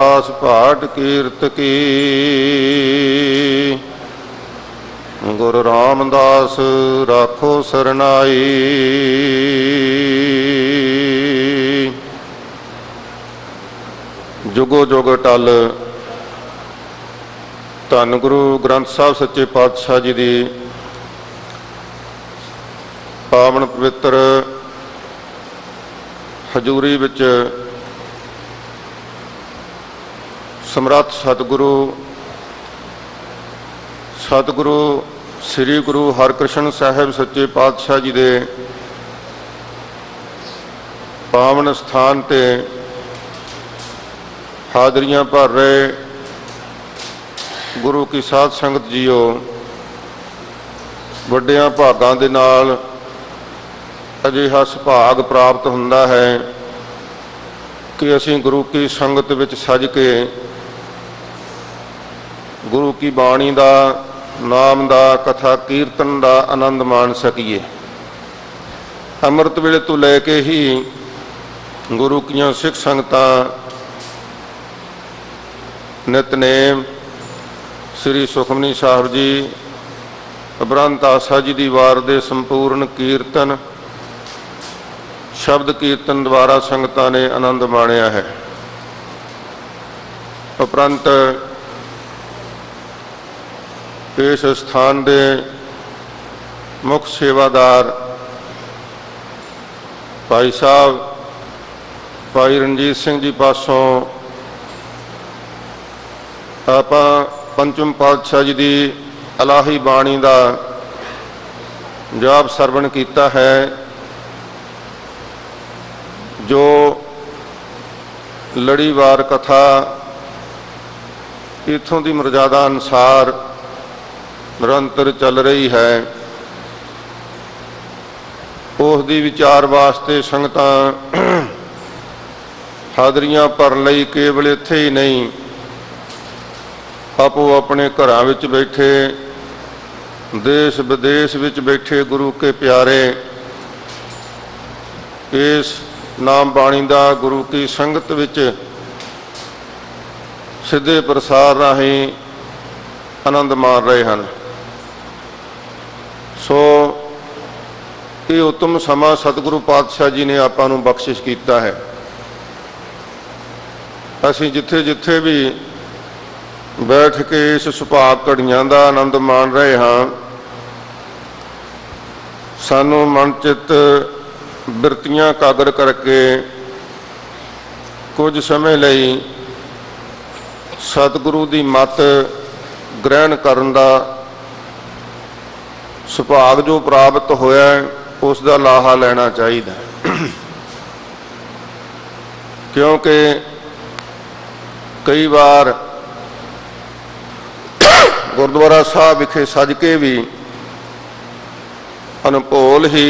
दास पाठ कीर्त की। गुरु रामदास राखो सरनाई। जुगो जुग टल धन गुरु ग्रंथ साहब सच्चे पातशाह जी की पावन पवित्र हजूरी विच समर्थ सतगुरु श्री गुरु हरकृष्ण साहिब सच्चे पातशाह जी के पावन स्थान ते हाजरियां भर रहे गुरु की साध संगत जीओ, वड्डियां भागां दे नाल अजिहा सुभाग प्राप्त हुंदा है कि असीं गुरु की संगत विच सज के गुरु की बाणी का नाम का कथा कीर्तन का आनंद मान सकीए। अमृत वेले तो लैके ही गुरु की सिख संगतां नितनेम श्री सुखमनी साहब जी उपरंत आसा जी की वार दे संपूर्ण कीर्तन शब्द कीर्तन द्वारा संगतां ने आनंद माणिया है। उपरंत इस स्थान के मुख सेवादार भाई साहब भाई रणजीत सिंह जी पासों आपां पंचम पातशाह जी की अलाही बाणी का जाप सरवण किया है, जो लड़ीवार कथा इत्थों की मर्यादा अनुसार निरंतर चल रही है। उसकी विचार वास्ते संगतां हाजरियां भरन लई केवल इत्थे ही नहीं, आपो अपने घरां विच बैठे देश विदेश विच बैठे गुरु के प्यारे इस नाम बाणी का गुरु की संगत विच सीधे प्रसार राहीं आनंद मान रहे हैं। सो ये उत्तम समा सतगुरु पातशाह जी ने आपां नूं बख्शिश कीता है। असीं जिथे जिथे भी बैठ के इस सुभाग घड़ियां का आनंद मान रहे हाँ, सानू मन चित बिरतियां कागर करके कुछ समय लई सतगुरु की मत ग्रहण करन दा सुभाग जो प्राप्त होया उसका लाहा लेना चाहिए, क्योंकि कई बार गुरुद्वारा साहब विखे सज के भी अनभोल ही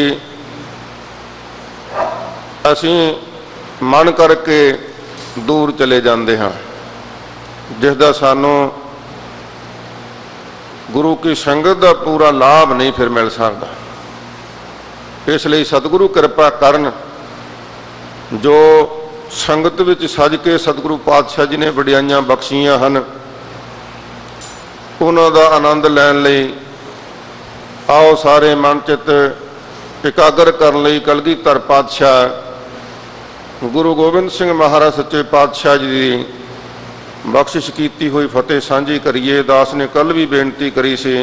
असीं मन करके दूर चले जाते हाँ, जिसका सानू गुरु की संगत का पूरा लाभ नहीं फिर मिल सकता। इसलिए सतगुरु कृपा करन, जो संगत विच सज के सतगुरु पातशाह जी ने वडियाइयां बख्शियां हन, उन्हां दा आनंद लैण लई आओ सारे मन चित एकागर करन लई कलगीधर पातशाह गुरु गोबिंद सिंह महाराज सच्चे पातशाह जी की बख्शिश की हुई फतेह सांझी करिए। दास ने कल भी बेनती करी सी,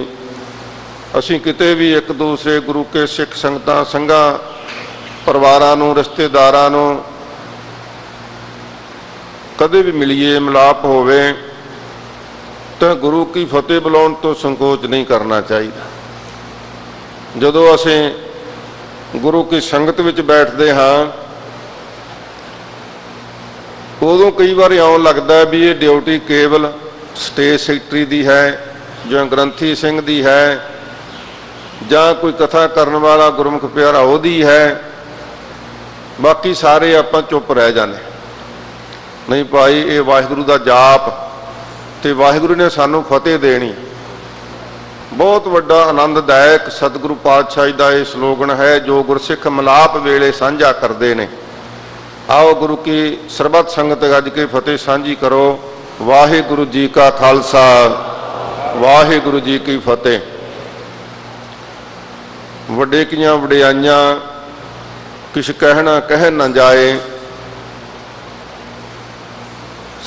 असीं किते भी एक दूसरे गुरु के सिख संगतां संघां परिवारां नूं रिश्तेदारां नूं कदे भी मिलीए मिलाप होवे तो गुरु की फतेह बुलाउण तो संकोच नहीं करना चाहिए। जदों असीं गुरु की संगत विच बैठदे हाँ, उदों कई बार इउं लगता है भी ये ड्यूटी केवल स्टेज सैकटरी की है, जो ग्रंथी सिंह की है, जां कोई कथा करन वाला गुरमुख प्यारा उहदी है, बाकी सारे आपां चुप रह जाने। नहीं भाई, ये वाहिगुरू का जाप ते वाहिगुरू ने सानू फतेह देनी। बहुत वड्डा आनंददायक सतगुरु पातशाही का यह स्लोगन है, जो गुरसिख मिलाप वेले साझा करते हैं। आओ गुरु की सरबत संगत गज के फतेह सांझी करो। वाहिगुरु जी का खालसा, वाहिगुरु जी की फतेह। वडेकियां वडियाइयां किछ कहना कह न जाए।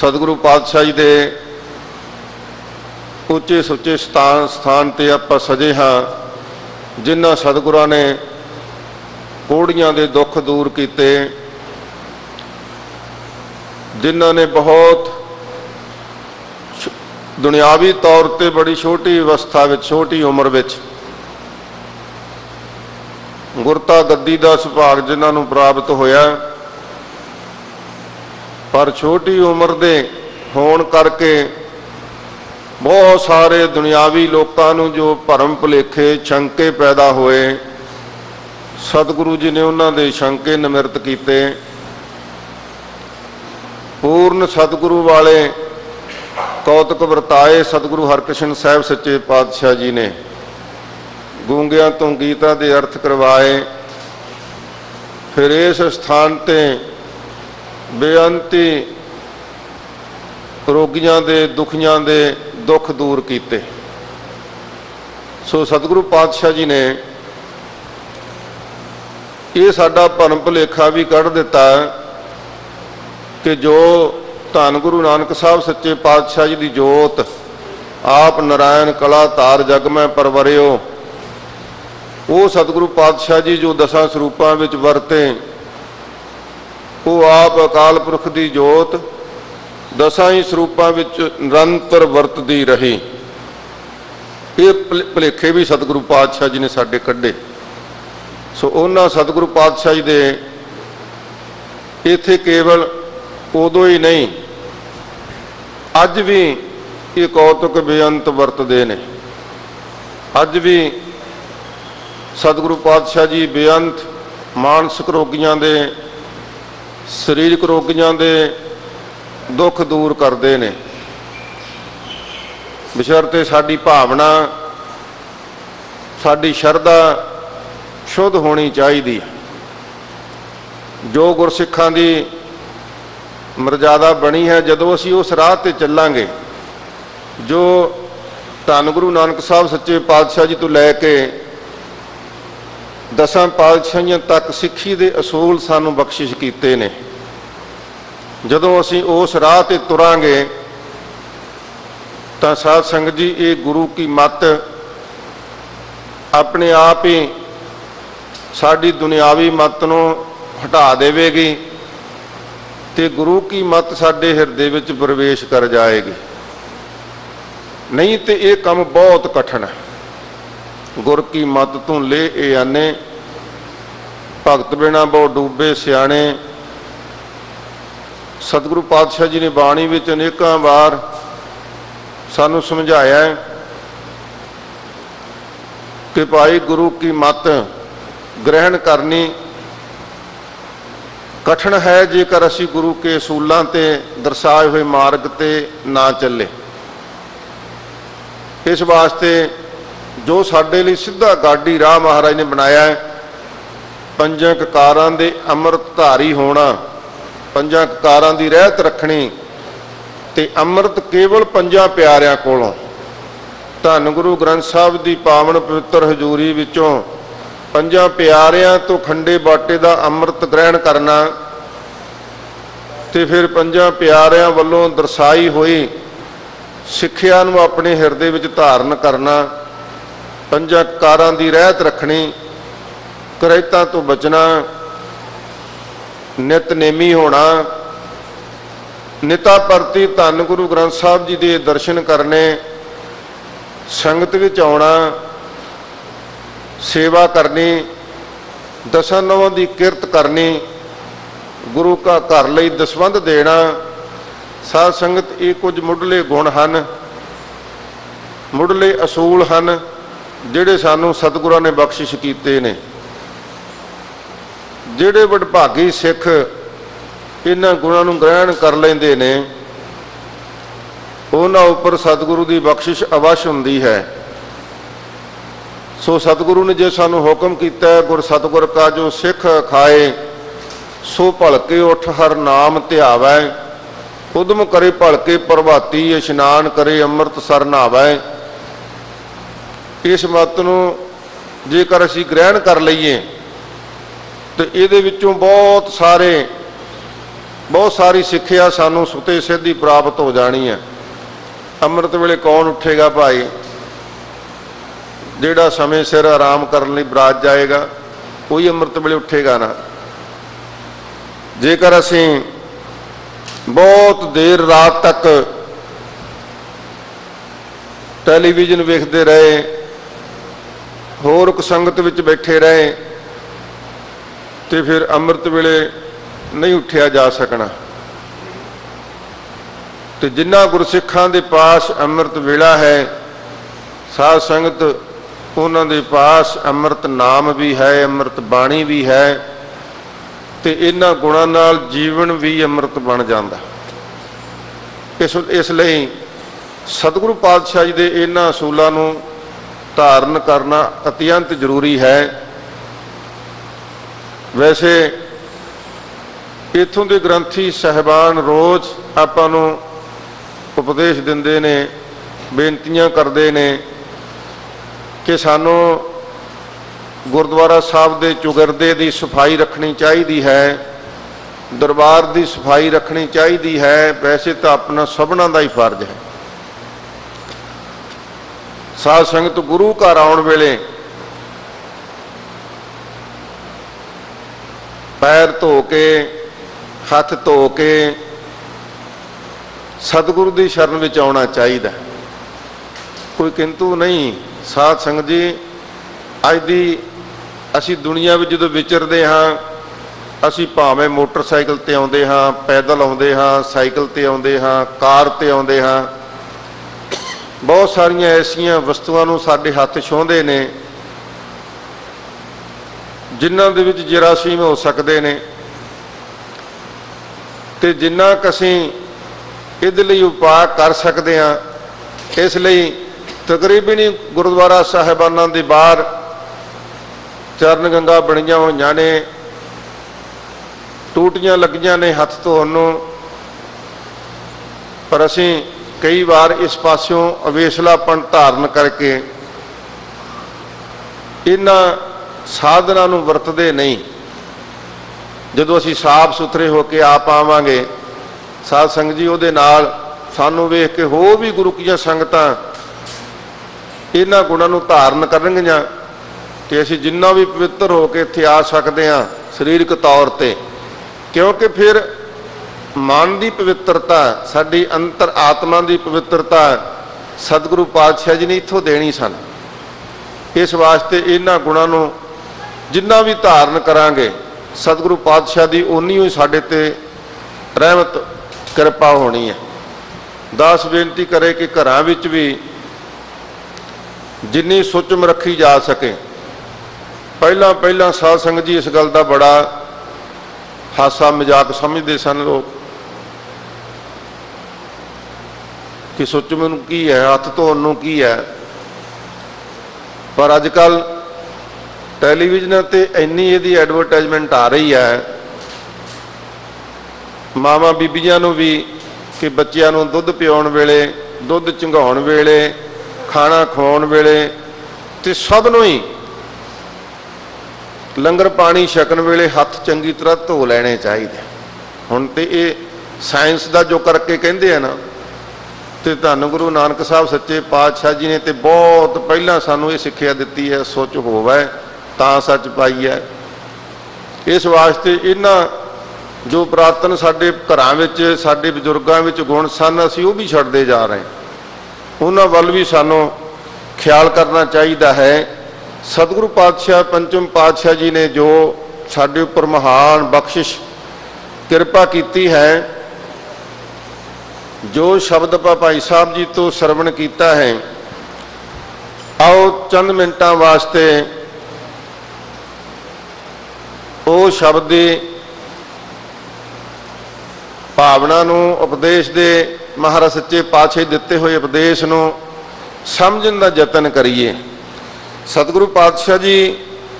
सतगुरु पातशाह जी दे ਉੱਚੇ ਸੁੱਚੇ ਸਥਾਨ ਤੇ ਆਪਾਂ ਸਜੇ ਹਾਂ, ਜਿਨ੍ਹਾਂ ਸਤਿਗੁਰਾਂ ਨੇ ਕੋੜੀਆਂ ਦੇ ਦੁੱਖ ਦੂਰ ਕੀਤੇ, ਜਿਨ੍ਹਾਂ ਨੇ ਬਹੁਤ ਦੁਨਿਆਵੀ ਤੌਰ ਤੇ ਬੜੀ ਛੋਟੀ ਅਵਸਥਾ ਵਿੱਚ, ਛੋਟੀ ਉਮਰ ਵਿੱਚ ਗੁਰਤਾ ਗੱਦੀ ਦਾ ਸੁਭਾਗ ਜਿਨ੍ਹਾਂ ਨੂੰ ਪ੍ਰਾਪਤ ਹੋਇਆ, ਪਰ ਛੋਟੀ ਉਮਰ ਦੇ ਹੋਣ ਕਰਕੇ ਬਹੁਤ ਸਾਰੇ ਦੁਨਿਆਵੀ ਲੋਕਾਂ ਨੂੰ ਜੋ ਭਰਮ ਭੁਲੇਖੇ ਸ਼ੰਕੇ ਪੈਦਾ ਹੋਏ, ਸਤਿਗੁਰੂ ਜੀ ਨੇ ਉਹਨਾਂ ਦੇ ਸ਼ੰਕੇ ਨਿਮਰਤ ਕੀਤੇ। ਪੂਰਨ ਸਤਿਗੁਰੂ ਵਾਲੇ ਕੌਤਕ ਵਰਤਾਏ ਸਤਿਗੁਰੂ ਹਰਕ੍ਰਿਸ਼ਨ ਸਾਹਿਬ ਸੱਚੇ ਪਾਤਸ਼ਾਹ ਜੀ ਨੇ। ਗੂੰਗਿਆਂ ਤੋਂ ਗੀਤਾਂ ਦੇ ਅਰਥ ਕਰਵਾਏ। ਫਿਰ ਇਸ ਸਥਾਨ ਤੇ ਬੇਅੰਤੀ ਰੋਗੀਆਂ ਦੇ, ਦੁਖੀਆਂ ਦੇ ਦੁੱਖ ਦੂਰ ਕੀਤੇ। ਸੋ ਸਤਿਗੁਰੂ ਪਾਤਸ਼ਾਹ ਜੀ ਨੇ ਇਹ ਸਾਡਾ ਭਰਮ ਭੁਲੇਖਾ ਵੀ ਕੱਢ ਦਿੱਤਾ ਕਿ ਜੋ ਧੰਨ ਗੁਰੂ ਨਾਨਕ ਸਾਹਿਬ ਸੱਚੇ ਪਾਤਸ਼ਾਹ ਜੀ ਦੀ ਜੋਤ ਆਪ ਨਾਰਾਇਣ ਕਲਾ ਧਾਰ ਜਗ ਮੈਂ ਪਰਵਰਿਓ, ਉਹ ਸਤਿਗੁਰੂ ਪਾਤਸ਼ਾਹ ਜੀ ਜੋ ਦਸਾਂ ਸਰੂਪਾਂ ਵਿੱਚ ਵਰਤੇ, ਉਹ ਆਪ ਅਕਾਲ ਪੁਰਖ ਦੀ ਜੋਤ ਦਸਾਂ ਹੀ ਸਰੂਪਾਂ ਵਿੱਚ ਨਿਰੰਤਰ ਵਰਤਦੀ ਰਹੀ। ਇਹ ਭੁਲੇਖੇ ਵੀ ਸਤਿਗੁਰੂ ਪਾਤਸ਼ਾਹ ਜੀ ਨੇ ਸਾਡੇ ਕੱਢੇ। ਸੋ ਉਹਨਾਂ ਸਤਿਗੁਰੂ ਪਾਤਸ਼ਾਹ ਜੀ ਦੇ ਇੱਥੇ ਕੇਵਲ ਉਦੋਂ ਹੀ ਨਹੀਂ, ਅੱਜ ਵੀ ਇਹ ਕੌਤਕ ਬੇਅੰਤ ਵਰਤਦੇ ਨੇ। ਅੱਜ ਵੀ ਸਤਿਗੁਰੂ ਪਾਤਸ਼ਾਹ ਜੀ ਬੇਅੰਤ ਮਾਨਸਿਕ ਰੋਗੀਆਂ ਦੇ, ਸਰੀਰਕ ਰੋਗੀਆਂ ਦੇ ਦੁੱਖ ਦੂਰ ਕਰਦੇ ਨੇ, ਬਸ਼ਰਤੇ ਸਾਡੀ ਭਾਵਨਾ, ਸਾਡੀ ਸ਼ਰਧਾ ਸ਼ੁੱਧ ਹੋਣੀ ਚਾਹੀਦੀ ਹੈ। ਜੋ ਗੁਰਸਿੱਖਾਂ ਦੀ ਮਰਜ਼ਾਦਾ ਬਣੀ ਹੈ, ਜਦੋਂ ਅਸੀਂ ਉਸ ਰਾਹ ਤੇ ਚੱਲਾਂਗੇ ਜੋ ਧੰਨ ਗੁਰੂ ਨਾਨਕ ਸਾਹਿਬ ਸੱਚੇ ਪਾਤਸ਼ਾਹ ਜੀ ਤੋਂ ਲੈ ਕੇ ਦਸਾਂ ਪਾਤਸ਼ਾਹੀਆਂ ਤੱਕ ਸਿੱਖੀ ਦੇ ਅਸੂਲ ਸਾਨੂੰ ਬਖਸ਼ਿਸ਼ ਕੀਤੇ ਨੇ, ਜਦੋਂ ਅਸੀਂ ਉਸ ਰਾਹ ਤੇ ਤੁਰਾਂਗੇ ਤਾਂ ਸਾਧ ਸੰਗਤ ਜੀ ਇਹ ਗੁਰੂ ਕੀ ਮੱਤ ਆਪਣੇ ਆਪ ਹੀ ਸਾਡੀ ਦੁਨਿਆਵੀ ਮੱਤ ਨੂੰ ਹਟਾ ਦੇਵੇਗੀ ਤੇ ਗੁਰੂ ਕੀ ਮੱਤ ਸਾਡੇ ਹਿਰਦੇ ਵਿੱਚ ਪ੍ਰਵੇਸ਼ ਕਰ ਜਾਏਗੀ। ਨਹੀਂ ਤੇ ਇਹ ਕੰਮ ਬਹੁਤ ਕਠਿਨ ਹੈ। ਗੁਰ ਕੀ ਮੱਤ ਤੋਂ ਲੈ ਇਹ ਆਨੇ, ਭਗਤ ਬਿਨਾ ਬਹੁ ਡੂਬੇ ਸਿਆਣੇ। ਸਤਿਗੁਰੂ ਪਾਤਸ਼ਾਹ ਜੀ ਨੇ ਬਾਣੀ ਵਿੱਚ ਅਨੇਕਾਂ ਵਾਰ ਸਾਨੂੰ ਸਮਝਾਇਆ ਕਿ ਭਾਈ ਗੁਰੂ ਕੀ ਮੱਤ ਗ੍ਰਹਿਣ ਕਰਨੀ ਕਠਿਨ ਹੈ ਜੇਕਰ ਅਸੀਂ ਗੁਰੂ ਕੇ ਅਸੂਲਾਂ ਤੇ ਦਰਸਾਏ ਹੋਏ ਮਾਰਗ ਤੇ ਨਾ ਚੱਲੇ। ਇਸ ਵਾਸਤੇ ਜੋ ਸਾਡੇ ਲਈ ਸਿੱਧਾ ਗਾਡੀ ਰਾਹ ਮਹਾਰਾਜ ਨੇ ਬਣਾਇਆ ਹੈ, ਪੰਜਾਂ ਕਕਾਰਾਂ ਦੇ ਅੰਮ੍ਰਿਤ ਧਾਰੀ ਹੋਣਾ, ਪੰਜਾਂ ਕਕਾਰਾਂ ਦੀ ਰਹਿਤ ਰੱਖਣੀ ਤੇ ਅੰਮ੍ਰਿਤ ਕੇਵਲ ਪੰਜਾਂ ਪਿਆਰਿਆਂ ਕੋਲੋਂ, ਧੰਨ ਗੁਰੂ ਗ੍ਰੰਥ ਸਾਹਿਬ ਦੀ ਪਾਵਨ ਪਵਿੱਤਰ ਹਜ਼ੂਰੀ ਵਿੱਚੋਂ ਪੰਜਾਂ ਪਿਆਰਿਆਂ ਤੋਂ ਖੰਡੇ ਬਾਟੇ ਦਾ ਅੰਮ੍ਰਿਤ ਗ੍ਰਹਿਣ ਕਰਨਾ ਤੇ ਫਿਰ ਪੰਜਾਂ ਪਿਆਰਿਆਂ ਵੱਲੋਂ ਦਰਸਾਈ ਹੋਈ ਸਿੱਖਿਆ ਨੂੰ ਆਪਣੇ ਹਿਰਦੇ ਵਿੱਚ ਧਾਰਨ ਕਰਨਾ, ਪੰਜਾਂ ਕਕਾਰਾਂ ਦੀ ਰਹਿਤ ਰੱਖਣੀ, ਕੁਰੈਤਾਂ ਤੋਂ ਬਚਣਾ, ਨਿਤਨੇਮੀ ਹੋਣਾ, ਨਿਤਾ ਪ੍ਰਤੀ ਧੰਨ ਗੁਰੂ ਗ੍ਰੰਥ ਸਾਹਿਬ ਜੀ ਦੇ ਦਰਸ਼ਨ ਕਰਨੇ, ਸੰਗਤ ਵਿੱਚ ਆਉਣਾ, ਸੇਵਾ ਕਰਨੀ, ਦਸਾਂ ਨੌਵਾਂ ਦੀ ਕਿਰਤ ਕਰਨੀ, ਗੁਰੂ ਕਾ ਘਰ ਲਈ ਦਸਵੰਧ ਦੇਣਾ। ਸਾਧ ਸੰਗਤ ਇਹ ਕੁਝ ਮੁੱਢਲੇ ਗੁਣ ਹਨ, ਮੁੱਢਲੇ ਅਸੂਲ ਹਨ ਜਿਹੜੇ ਸਾਨੂੰ ਸਤਿਗੁਰਾਂ ਨੇ ਬਖਸ਼ਿਸ਼ ਕੀਤੇ ਨੇ। ਜਿਹੜੇ ਵਡਭਾਗੀ ਸਿੱਖ ਇਹਨਾਂ ਗੁਣਾਂ ਨੂੰ ਗ੍ਰਹਿਣ ਕਰ ਲੈਂਦੇ ਨੇ, ਉਹਨਾਂ ਉੱਪਰ ਸਤਿਗੁਰੂ ਦੀ ਬਖਸ਼ਿਸ਼ ਅਵਸ਼ ਹੁੰਦੀ ਹੈ। ਸੋ ਸਤਿਗੁਰੂ ਨੇ ਜੇ ਸਾਨੂੰ ਹੁਕਮ ਕੀਤਾ ਗੁਰ ਸਤਿਗੁਰ ਕਾ ਜੋ ਸਿੱਖ ਖਾਏ सो भलके उठ हर नाम ध्यावै, उदम करे भलके प्रभाती, इशनान करे अमृत सर नहावै। इस मत नूं जेकर असीं ग्रहण कर लईए तो इहदे विचों बहुत सारी सिक्ख्या सानूं सुते सिद्धि प्राप्त हो जानी है। अमृत वेले कौन उठेगा भाई? जिहड़ा समय सिर आराम करने लई बरात जाएगा कोई अमृत वेले उठेगा ना। जेकर असीं बहुत देर रात तक टैलीविजन वेखते रहे, होर संगत विच बैठे रहे, तो फिर अमृत वेले नहीं उठिया जा सकना। तो जिन्ना गुरसिखां दे पास अमृत वेला है, साध संगत उन्हां दे पास अमृत नाम भी है, अमृत बाणी भी है, तो इन्हां गुणां नाल जीवन भी अमृत बन जाता। इसलिए सतगुरु पातशाह जी के इन्हां असूलों नूं धारण करना अत्यंत जरूरी है। वैसे इत्थों के ग्रंथी साहिबान रोज़ आपां नूं उपदेश दिंदे ने, बेनतियां करते ने कि सानू गुरुद्वारा साहब के चौगिरदे की सफाई रखनी चाहिए है, दरबार की सफाई रखनी चाहिए है। वैसे तो अपना सबना का ही फर्ज है। साध संगत गुरु घर आउण वेले पैर धो के, हथ धो के सतगुरु की शरण में आना चाहिए, कोई किंतु नहीं। साध संगत जी अज दी असी दुनिया में जो विचरते हाँ, असी भावें मोटरसाइकिल ते आउंदे हाँ, पैदल आउंदे हाँ, साइकिल ते आउंदे हाँ, कार ते आउंदे हाँ, बहुत सारिया ऐसिया वस्तुओं नूं साडे हथ छूंहदे ने जिन्हां दे विच जरासीम हो सकते हैं। तो जिन्ना क असीं इहदे लई उपाय कर सकते हाँ, इसलिए तकरीबन ही गुरुद्वारा साहिबाना दे बाहर चरण गंगा बणियां होईयां ने, टूटियां लगियां ने हथ धोण नूं, पर असीं कई बार इस पासों अवेसलापन धारण करके इन्हां साधना नूं वरतदे नहीं। जदों असीं साफ सुथरे होके आप आवांगे, साध संगत जी उहदे नाल सानूं वेख के हो भी गुरु कीआं संगतां इन्हां गुणां नूं धारण करनगियां ते असीं जिन्ना भी पवित्र होके इत्थे आ सकदे हां सरीरक तौर ते, क्योंकि फिर मन की पवित्रता, साडी अंतर आत्मा की पवित्रता सतगुरु पातशाह जी ने इत्थों देनी सन। इस वास्ते इन्हां गुणां नूं जिन्ना भी धारण करांगे सतगुरु पातशाह की उन्नी ही साडे ते रहमत कृपा होनी है। दास बेनती करे कि घरां विच भी जिन्नी सुचम रखी जा सके। पहला साध संगत जी इस गल का बड़ा हासा मजाक समझते सन लोग कि सुचम नूं की है, हथ धोण नूं की है, पर अजकल टैलीविजन ते इन्नी इहदी एडवरटाइजमेंट आ रही है मावां बीबियां नूं भी कि बच्चियां नूं दुध पिआउण वेले, दुध चंगाउण वेले, खाना खवाउण वेले ते सब नूं ही लंगर पानी छकण वेले हथ चंगी तरह धो लैणे चाहिए। हुण ते ये साइंस का जो करके कहिंदे आ ना, तो धन गुरु नानक साहब सच्चे पातशाह जी ने तो बहुत पहला सानू ये सिक्ख्या दिती है, सोच होवे तां सच पाई है। इस वास्ते इन्हां जो पुरातन साडे घरां विच साडे बजुर्गां विच गुण सन असीं वो भी छड्डदे जा रहे हैं। उन्हां वल भी सानू ख्याल करना चाहिए है। सतगुरु पातशाह पंचम पातशाह जी ने जो साडे उपर महान बख्शिश कृपा कीती है, जो शब्द आपां भाई साहब जी तो सरवण किया है, आओ चंद मिनटां वास्ते वो शब्द की भावना नूं उपदेश दे महाराज सच्चे पातशाह दिते हुए उपदेश नूं समझण दा यतन करिए। सतगुरु पातशाह जी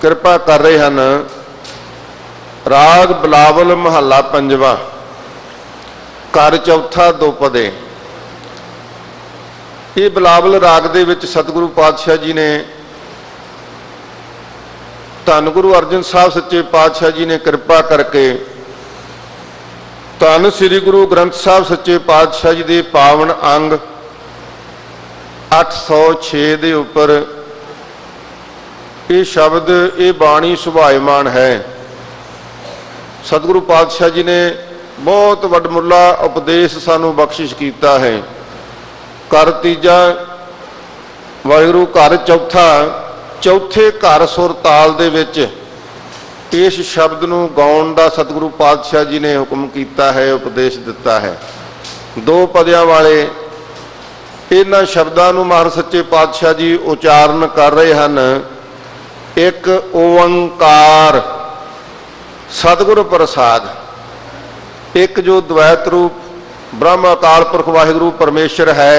कृपा कर रहे हैं राग बिलावल महला पंजवा कर चौथा दोपदे। ये बिलावल राग दे विच सतगुरु पातशाह जी ने धन गुरु अर्जन साहब सच्चे पातशाह जी ने कृपा करके धन श्री गुरु ग्रंथ साहब सच्चे पातशाह जी के पावन अंग 806 के उपर ये शब्द ये बाणी सुभायमान है। सतगुरु पातशाह जी ने बहुत वडमुला उपदेश सानू बख्शिश किया है। कर तीजा वाहिगुरू घर चौथा, चौथे घर सुर ताल दे विच इस शब्द नूं गाउण दा सतगुरु पातशाह जी ने हुक्म किया है, उपदेश दिता है। दो पदियां वाले इन्हां शब्दां नूं महाराज सच्चे पातशाह जी उचारण कर रहे हैं। एक ओंकार सतगुरु प्रसाद, एक जो द्वैत रूप ब्रह्म अकाल पुरख वाहिगुरू परमेश्वर है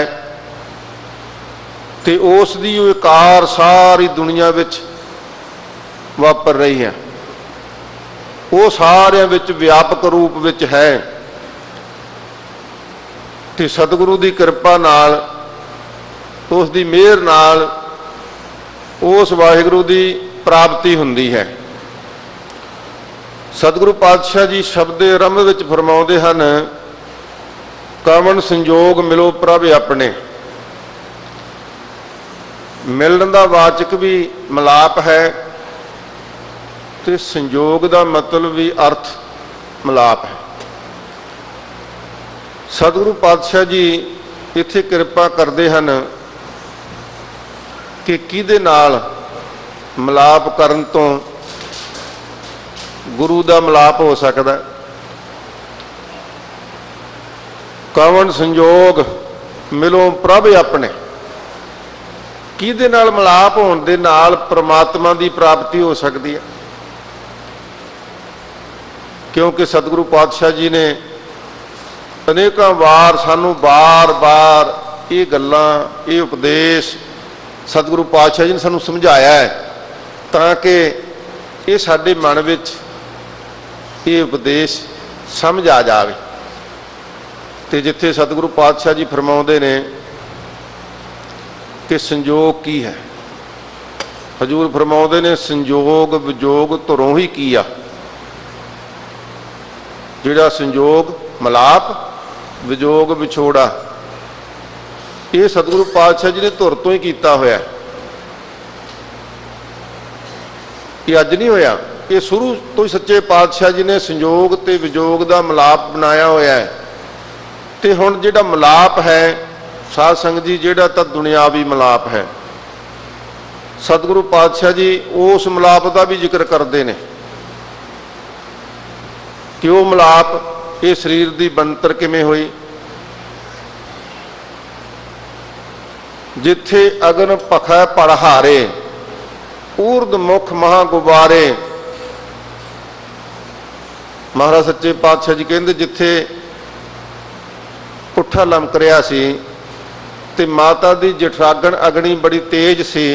ते उस दी विकार सारी दुनिया विच वापर रही है, वो सारिਆਂ विच व्यापक रूप विच है ते सतगुरु की कृपा नाल उस दी मेहर नाल उस वाहिगुरू की प्राप्ति हुंदी है। सतगुरु पातशाह जी शब्द आरंभ विच फरमाउंदे हन, कवन संजोग मिलो प्रभ अपने। मिलन का वाचक भी मिलाप है तो संयोग का मतलब भी अर्थ मिलाप है। सतगुरु पातशाह जी इत्थे कृपा करते हैं कि किहदे नाल मिलाप करन तो गुरु का मिलाप हो सकता। कवन संजोग मिलो प्रभ अपने, किहदे नाल मिलाप होने दे नाल परमात्मा की प्राप्ति हो सकती है। क्योंकि सतगुरु पातशाह जी ने अनेकों बार सानू बार बार ये गल्लां ये उपदेश सतगुरु पातशाह जी ने सानू समझाया है ताकि ये साडे मन विच ये उपदेश समझ आ जाए। तो जिथे सतगुरु पातशाह जी फरमाउंदे ने कि संजोग की है, हजूर फरमाउंदे ने संजोग विजोग धुरों ही किया। जिहड़ा संजोग मिलाप विजोग विछोड़ा ये सतगुरु पातशाह जी ने धुर तो ही किया होया, ये अज नहीं होया, ये शुरू तो ही सच्चे पातशाह जी ने संजोग ते विजोग का मिलाप बनाया होया है। तो हुण जिहड़ा मिलाप है साध संगत जी, जिहड़ा तां दुनियावी मिलाप है, सतगुरु पातशाह जी उस मिलाप का भी जिक्र करते हैं कि वह मिलाप ये शरीर की बनतर किवें होई। जिथे अगन पखै पड़हारे ऊर्द मुख महा गुबारे। महाराज सच्चे पातशाह जी कहते जिथे पुट्ठा लमक रहा सी ते माता दी जठरागन अग्नि बड़ी तेज सी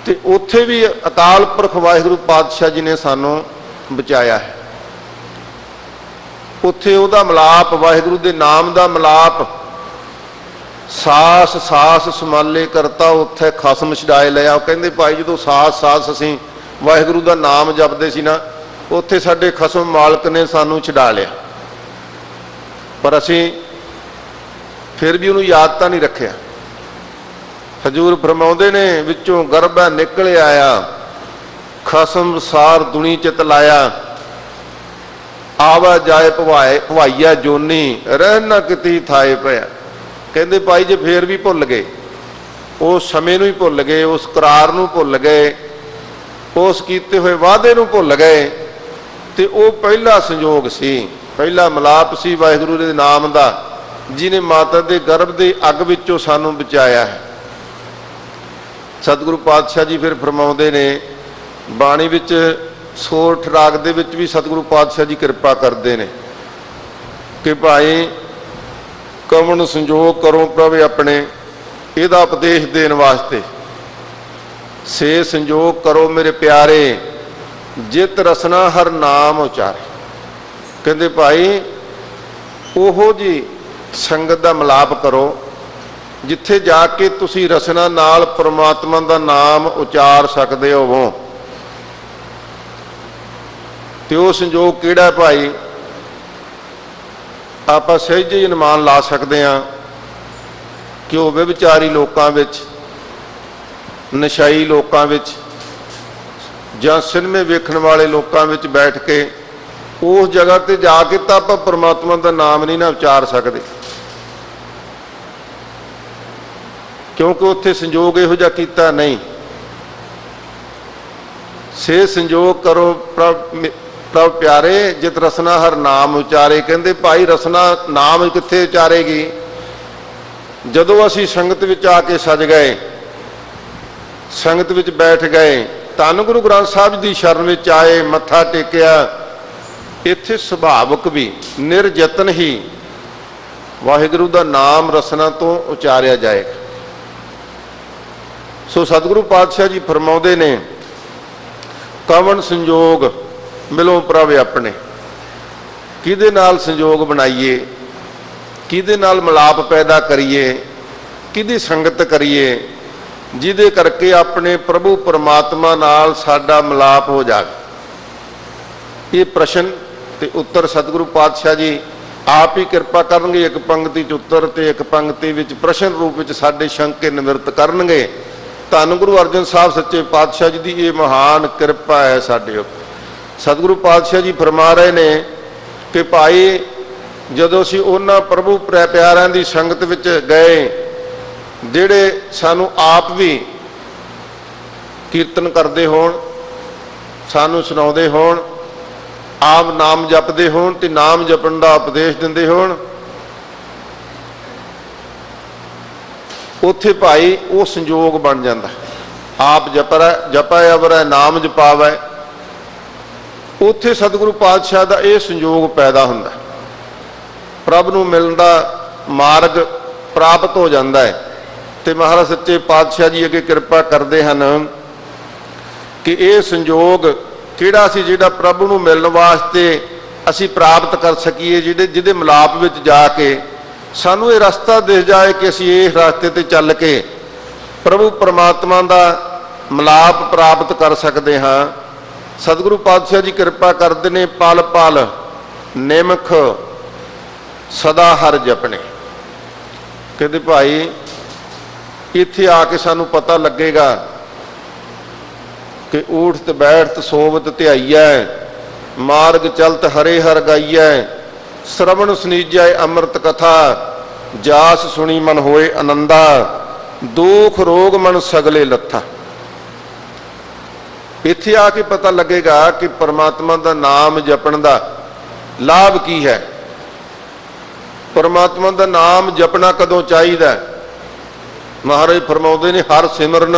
ते उत्थे भी अकाल पुरख वाहिगुरू पातशाह जी ने सानू बचाया है। उत्थे उहदा मिलाप वाहिगुरू दे नाम दा मिलाप सास सास समाले करता उत्थे खसम छड़ाए लिया। कहते भाई जो सास सास असीं वाहिगुरू का नाम जपदे सी ना उत्थे साडे खसम मालक ने सानू छड़ा लिया, पर असीं फिर भी उन्होंने याद तो नहीं रखिया। हजूर फरमाउंदे ने विचों गर्भा निकल आया खसम सार दुनी चित लाया। आवा जाए भवाइया जोनी रहना किती थाए पिया। कहते भाई जे फिर भी भुल गए, उस समय नूं ही भुल गए, उस करार नूं भुल गए, उस कीते हुए वादे नूं भुल गए, तो वह पहला संयोग सी, पहला मिलाप सी वाहिगुरू दे नाम दा, जिन्हें माता के गर्भ के अग विचों सानू बचाया है। सतगुरु पातशाह जी फिर फरमाउंदे ने बाणी विच सोरठ राग दे विच भी सतगुरु पातशाह जी कृपा करते हैं कि भाई कवन संजोग करो प्रभ अपने, इहदा उपदेश देने वास्ते से संजोग करो मेरे प्यारे ਜਿਤ ਰਸਨਾ ਹਰ ਨਾਮ ਉਚਾਰੇ। ਕਹਿੰਦੇ ਭਾਈ ਉਹੋ ਜੀ ਸੰਗਤ ਦਾ ਮਿਲਾਪ ਕਰੋ ਜਿੱਥੇ ਜਾ ਕੇ ਤੁਸੀਂ ਰਸਨਾ ਨਾਲ ਪ੍ਰਮਾਤਮਾ ਦਾ ਨਾਮ ਉਚਾਰ ਸਕਦੇ ਹੋਵੋ। ਤੇ ਉਹ ਸੰਜੋਗ ਕਿਹੜਾ ਭਾਈ? ਆਪਾਂ ਸਹਿਜੇ ਹੀ ਅਨੁਮਾਨ ਲਾ ਸਕਦੇ ਹਾਂ ਕਿ ਉਹ ਵਿਵਚਾਰੀ ਲੋਕਾਂ ਵਿੱਚ, ਨਸ਼ਾਈ ਲੋਕਾਂ ਵਿੱਚ ਜਾਂ ਸਿਨੇਮੇ ਵੇਖਣ ਵਾਲੇ ਲੋਕਾਂ ਵਿੱਚ ਬੈਠ ਕੇ ਉਸ ਜਗ੍ਹਾ ਤੇ ਜਾ ਕੇ ਤਾਂ ਆਪਾਂ ਪਰਮਾਤਮਾ ਦਾ ਨਾਮ ਨਹੀਂ ਨਾ ਉਚਾਰ ਸਕਦੇ, ਕਿਉਂਕਿ ਉੱਥੇ ਸੰਜੋਗ ਇਹੋ ਜਿਹਾ ਕੀਤਾ ਨਹੀਂ। ਸੇ ਸੰਜੋਗ ਕਰੋ ਪ੍ਰਭ ਪਿਆਰੇ ਜਿਤ ਰਸਨਾ ਹਰ ਨਾਮ ਉਚਾਰੇ। ਕਹਿੰਦੇ ਭਾਈ ਰਸਨਾ ਨਾਮ ਕਿੱਥੇ ਉਚਾਰੇਗੀ? ਜਦੋਂ ਅਸੀਂ ਸੰਗਤ ਵਿੱਚ ਆ ਕੇ ਸਜ ਗਏ, ਸੰਗਤ ਵਿੱਚ ਬੈਠ ਗਏ, ਧੰਨ ਗੁਰੂ ਗ੍ਰੰਥ ਸਾਹਿਬ ਦੀ ਸ਼ਰਨ ਵਿੱਚ ਆਏ, ਮੱਥਾ ਟੇਕਿਆ, ਇੱਥੇ ਸੁਭਾਵਕ ਵੀ ਨਿਰਯਤਨ ਹੀ ਵਾਹਿਗੁਰੂ ਦਾ ਨਾਮ ਰਸਨਾ ਤੋਂ ਉਚਾਰਿਆ ਜਾਏਗਾ। ਸੋ ਸਤਿਗੁਰੂ ਪਾਤਸ਼ਾਹ ਜੀ ਫਰਮਾਉਂਦੇ ਨੇ, ਕਵਣ ਸੰਜੋਗ ਮਿਲੋ ਪ੍ਰਭ ਆਪਣੇ। ਕਿਹਦੇ ਨਾਲ ਸੰਜੋਗ ਬਣਾਈਏ, ਕਿਹਦੇ ਨਾਲ ਮਿਲਾਪ ਪੈਦਾ ਕਰੀਏ, ਕਿਹਦੀ ਸੰਗਤ ਕਰੀਏ ਜਿਹਦੇ ਕਰਕੇ ਆਪਣੇ ਪ੍ਰਭੂ ਪਰਮਾਤਮਾ ਨਾਲ ਸਾਡਾ ਮਿਲਾਪ ਹੋ ਜਾਵੇ। ਇਹ ਪ੍ਰਸ਼ਨ ਤੇ ਉੱਤਰ ਸਤਿਗੁਰੂ ਪਾਤਸ਼ਾਹ ਜੀ ਆਪ ਹੀ ਕਿਰਪਾ ਕਰਨਗੇ। ਇੱਕ ਪੰਕਤੀ 'ਚ ਉੱਤਰ ਤੇ ਇੱਕ ਪੰਕਤੀ ਵਿੱਚ ਪ੍ਰਸ਼ਨ ਰੂਪ ਵਿੱਚ ਸਾਡੇ ਸ਼ੰਕੇ ਨਿਵਰਤ ਕਰਨਗੇ। ਧੰਨ ਗੁਰੂ ਅਰਜਨ ਸਾਹਿਬ ਸੱਚੇ ਪਾਤਸ਼ਾਹ ਜੀ ਦੀ ਇਹ ਮਹਾਨ ਕਿਰਪਾ ਹੈ ਸਾਡੇ ਉੱਪਰ। ਸਤਿਗੁਰੂ ਪਾਤਸ਼ਾਹ ਜੀ ਫਰਮਾ ਰਹੇ ਨੇ ਕਿ ਭਾਈ ਜਦੋਂ ਅਸੀਂ ਉਹਨਾਂ ਪ੍ਰਭੂ ਪਿਆਰਿਆਂ ਦੀ ਸੰਗਤ ਵਿੱਚ ਗਏ ਜਿਹੜੇ ਸਾਨੂੰ ਆਪ ਵੀ ਕੀਰਤਨ ਕਰਦੇ ਹੋਣ, ਸਾਨੂੰ ਸੁਣਾਉਂਦੇ ਹੋਣ, ਆਪ ਨਾਮ ਜਪਦੇ ਹੋਣ ਤੇ ਨਾਮ ਜਪਣ ਦਾ ਉਪਦੇਸ਼ ਦਿੰਦੇ ਹੋਣ, ਉੱਥੇ ਭਾਈ ਉਹ ਸੰਜੋਗ ਬਣ ਜਾਂਦਾ। ਆਪ ਜਪੈ ਅਵਰੈ ਨਾਮ ਜਪਾਵੈ, ਉੱਥੇ ਸਤਿਗੁਰੂ ਪਾਤਸ਼ਾਹ ਦਾ ਇਹ ਸੰਜੋਗ ਪੈਦਾ ਹੁੰਦਾ, ਪ੍ਰਭ ਨੂੰ ਮਿਲਣ ਦਾ ਮਾਰਗ ਪ੍ਰਾਪਤ ਹੋ ਜਾਂਦਾ ਹੈ। ਤੇ ਮਹਾਰਾਜ ਸੱਚੇ ਪਾਤਸ਼ਾਹ ਜੀ ਅੱਗੇ ਕਿਰਪਾ ਕਰਦੇ ਹਨ ਕਿ ਇਹ ਸੰਜੋਗ ਕਿਹੜਾ ਸੀ ਜਿਹੜਾ ਪ੍ਰਭੂ ਨੂੰ ਮਿਲਣ ਵਾਸਤੇ ਅਸੀਂ ਪ੍ਰਾਪਤ ਕਰ ਸਕੀਏ, ਜਿਹਦੇ ਮਿਲਾਪ ਵਿੱਚ ਜਾ ਕੇ ਸਾਨੂੰ ਇਹ ਰਸਤਾ ਦਿਸ ਜਾਏ ਕਿ ਅਸੀਂ ਇਸ ਰਸਤੇ ਤੇ ਚੱਲ ਕੇ ਪ੍ਰਭੂ ਪਰਮਾਤਮਾ ਦਾ ਮਿਲਾਪ ਪ੍ਰਾਪਤ ਕਰ ਸਕਦੇ ਹਾਂ। ਸਤਿਗੁਰੂ ਪਾਤਸ਼ਾਹ ਜੀ ਕਿਰਪਾ ਕਰਦੇ ਨੇ, ਪਲ ਪਲ ਨਿਮਖ ਸਦਾ ਹਰ ਜਪਣੇ। ਕਹਿੰਦੇ ਭਾਈ ਇੱਥੇ ਆ ਕੇ ਸਾਨੂੰ ਪਤਾ ਲੱਗੇਗਾ ਕਿ ਊਠਤ ਬੈਠਤ ਸੋਵਤ ਧਿਆਈਐ, ਮਾਰਗ ਚਲਤ ਹਰੇ ਹਰ ਗਾਈਐ, ਸ਼ਰਵਣ ਸੁਨੀਜੈ ਅੰਮ੍ਰਿਤ ਕਥਾ, ਜਾਸ ਸੁਣੀ ਮਨ ਹੋਏ ਆਨੰਦਾ, ਦੁਖ ਰੋਗ ਮਨ ਸਗਲੇ ਲੱਥਾ। ਇੱਥੇ ਆ ਕੇ ਪਤਾ ਲੱਗੇਗਾ ਕਿ ਪਰਮਾਤਮਾ ਦਾ ਨਾਮ ਜਪਣ ਦਾ ਲਾਭ ਕੀ ਹੈ। ਪਰਮਾਤਮਾ ਦਾ ਨਾਮ ਜਪਣਾ ਕਦੋਂ ਚਾਹੀਦਾ? ਮਹਾਰਾਜ ਫਰਮਾਉਂਦੇ ਨੇ, ਹਰ ਸਿਮਰਨ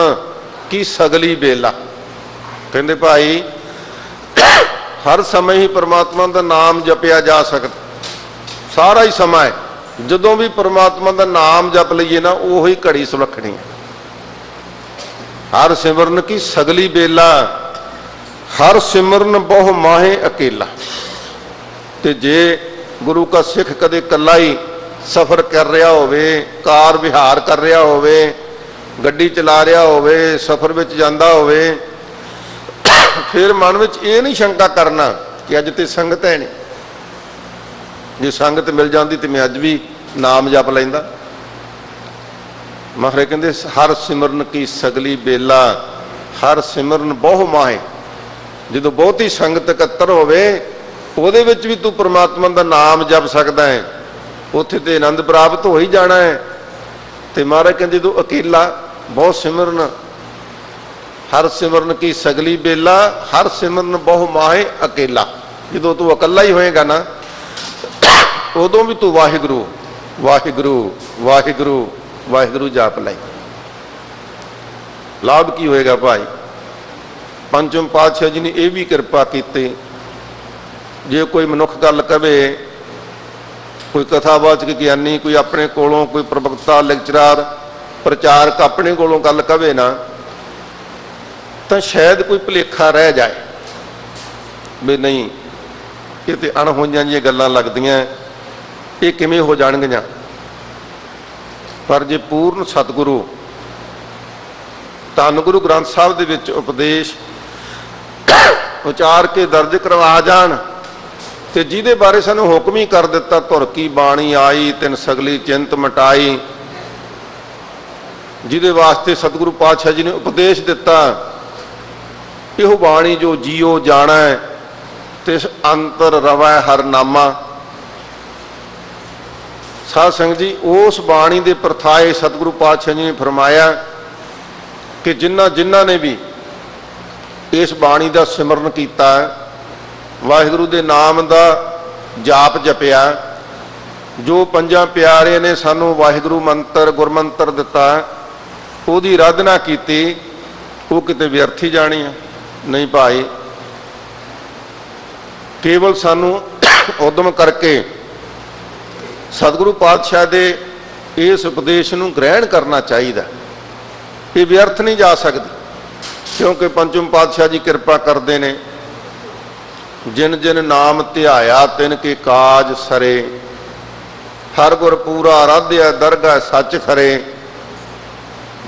ਕੀ ਸਗਲੀ ਬੇਲਾ। ਕਹਿੰਦੇ ਭਾਈ ਹਰ ਸਮੇਂ ਹੀ ਪਰਮਾਤਮਾ ਦਾ ਨਾਮ ਜਪਿਆ ਜਾ ਸਕਦਾ, ਸਾਰਾ ਹੀ ਸਮਾਂ ਹੈ। ਜਦੋਂ ਵੀ ਪਰਮਾਤਮਾ ਦਾ ਨਾਮ ਜਪ ਲਈਏ ਨਾ, ਉਹੀ ਘੜੀ ਸੁਲੱਖਣੀ ਹੈ। ਹਰ ਸਿਮਰਨ ਕੀ ਸਗਲੀ ਬੇਲਾ, ਹਰ ਸਿਮਰਨ ਬਹੁ ਮਾਹੇ ਅਕੇਲਾ। ਤੇ ਜੇ ਗੁਰੂ ਕਾ ਸਿੱਖ ਕਦੇ ਇਕੱਲਾ ਹੀ ਸਫ਼ਰ ਕਰ ਰਿਹਾ ਹੋਵੇ, ਕਾਰ ਵਿਹਾਰ ਕਰ ਰਿਹਾ ਹੋਵੇ, ਗੱਡੀ ਚਲਾ ਰਿਹਾ ਹੋਵੇ, ਸਫ਼ਰ ਵਿੱਚ ਜਾਂਦਾ ਹੋਵੇ, ਫਿਰ ਮਨ ਵਿੱਚ ਇਹ ਨਹੀਂ ਸ਼ੰਕਾ ਕਰਨਾ ਕਿ ਅੱਜ ਤੇ ਸੰਗਤ ਹੈ ਨਹੀਂ, ਜੇ ਸੰਗਤ ਮਿਲ ਜਾਂਦੀ ਤੇ ਮੈਂ ਅੱਜ ਵੀ ਨਾਮ ਜਪ ਲੈਂਦਾ। ਮਹਾਰਾਜ ਕਹਿੰਦੇ ਹਰ ਸਿਮਰਨ ਕੀ ਸਗਲੀ ਬੇਲਾ, ਹਰ ਸਿਮਰਨ ਬਹੁ ਮਾਹੇ। ਜਦੋਂ ਬਹੁਤੀ ਸੰਗਤ ਇਕੱਤਰ ਹੋਵੇ ਉਹਦੇ ਵਿੱਚ ਵੀ ਤੂੰ ਪਰਮਾਤਮਾ ਦਾ ਨਾਮ ਜਪ ਸਕਦਾ ਹੈ, ਉੱਥੇ ਤੇ ਆਨੰਦ ਪ੍ਰਾਪਤ ਹੋ ਹੀ ਜਾਣਾ ਹੈ। ਤੇ ਮਹਾਰਾਜ ਕਹਿੰਦੇ ਜਦੋਂ ਅਕੇਲਾ ਬਹੁਤ ਸਿਮਰਨ, ਹਰ ਸਿਮਰਨ ਕੀ ਸਗਲੀ ਬੇਲਾ, ਹਰ ਸਿਮਰਨ ਬਹੁ ਮਾਹੇ ਅਕੇਲਾ। ਜਦੋਂ ਤੂੰ ਇਕੱਲਾ ਹੀ ਹੋਏਗਾ ਨਾ, ਉਦੋਂ ਵੀ ਤੂੰ ਵਾਹਿਗੁਰੂ ਵਾਹਿਗੁਰੂ ਵਾਹਿਗੁਰੂ ਵਾਹਿਗੁਰੂ ਜਾਪ ਲੈ। ਲਾਭ ਕੀ ਹੋਏਗਾ ਭਾਈ? ਪੰਚਮ ਪਾਤਸ਼ਾਹ ਜੀ ਨੇ ਇਹ ਵੀ ਕਿਰਪਾ ਕੀਤੀ, ਜੇ ਕੋਈ ਮਨੁੱਖ ਗੱਲ ਕਵੇ, ਕੋਈ ਕਥਾਵਾਚਕ ਗਿਆਨੀ, ਕੋਈ ਆਪਣੇ ਕੋਲੋਂ ਕੋਈ ਪ੍ਰਵਕਤਾ, ਲੈਕਚਰਰ, ਪ੍ਰਚਾਰਕ ਆਪਣੇ ਕੋਲੋਂ ਗੱਲ ਕਵੇ ਨਾ, ਤਾਂ ਸ਼ਾਇਦ ਕੋਈ ਭੁਲੇਖਾ ਰਹਿ ਜਾਏ। ਵੀ ਨਹੀਂ ਇਹ ਤੇ ਅਣहोਈਆਂ ਜਿਹੀਆਂ ਗੱਲਾਂ ਲੱਗਦੀਆਂ, ਇਹ ਕਿਵੇਂ ਹੋ ਜਾਣਗੀਆਂ। ਪਰ ਜੇ ਪੂਰਨ ਸਤਿਗੁਰੂ ਧੰਨ ਗੁਰੂ ਗ੍ਰੰਥ ਸਾਹਿਬ ਦੇ ਵਿੱਚ ਉਪਦੇਸ਼ ਉਚਾਰ ਕੇ ਦਰਜ ਕਰਵਾ ਜਾਣ, ਤੇ ਜਿਹਦੇ ਬਾਰੇ ਸਾਨੂੰ ਹੁਕਮ ਹੀ ਕਰ ਦਿੱਤਾ, ਧੁਰ ਕੀ ਬਾਣੀ ਆਈ ਤਿਨ ਸਗਲੀ ਚਿੰਤ ਮਟਾਈ, ਜਿਹਦੇ ਵਾਸਤੇ ਸਤਿਗੁਰੂ ਪਾਤਸ਼ਾਹ ਜੀ ਨੇ ਉਪਦੇਸ਼ ਦਿੱਤਾ, ਇਹੋ ਬਾਣੀ ਜੋ ਜੀਓ ਜਾਣਾ ਤਿਸ ਅੰਤਰ ਰਵੈ ਹਰ ਨਾਮਾ। ਸਾਧ ਸੰਗਤ ਜੀ, ਉਸ ਬਾਣੀ ਦੇ ਪ੍ਰਥਾਏ ਸਤਿਗੁਰੂ ਪਾਤਸ਼ਾਹ ਜੀ ਨੇ ਫਰਮਾਇਆ ਕਿ ਜਿਨ੍ਹਾਂ ਨੇ ਵੀ ਇਸ ਬਾਣੀ ਦਾ ਸਿਮਰਨ ਕੀਤਾ, ਵਾਹਿਗੁਰੂ ਦੇ ਨਾਮ ਦਾ ਜਾਪ ਜਪਿਆ, ਜੋ ਪੰਜਾਂ ਪਿਆਰੇ ਨੇ ਸਾਨੂੰ ਵਾਹਿਗੁਰੂ ਮੰਤਰ ਗੁਰਮੰਤਰ ਦਿੱਤਾ, ਉਹਦੀ ਆਰਾਧਨਾ ਕੀਤੀ, ਉਹ ਕਿਤੇ ਵਿਅਰਥੀ ਜਾਣੀ ਆ? ਨਹੀਂ ਭਾਈ, ਕੇਵਲ ਸਾਨੂੰ ਉਦਮ ਕਰਕੇ ਸਤਿਗੁਰੂ ਪਾਤਸ਼ਾਹ ਦੇ ਇਸ ਉਪਦੇਸ਼ ਨੂੰ ਗ੍ਰਹਿਣ ਕਰਨਾ ਚਾਹੀਦਾ। ਇਹ ਵਿਅਰਥ ਨਹੀਂ ਜਾ ਸਕਦੀ, ਕਿਉਂਕਿ ਪੰਚਮ ਪਾਤਸ਼ਾਹ ਜੀ ਕਿਰਪਾ ਕਰਦੇ ਨੇ, ਜਿਨ ਜਿਨ ਨਾਮ ਧਿਆਇਆ ਤਿਨ ਕੇ ਕਾਜ ਸਰੇ, ਹਰ ਗੁਰ ਪੂਰਾ ਆਰਾਧਿਆ ਦਰਗਾਹ ਸੱਚ ਖਰੇ।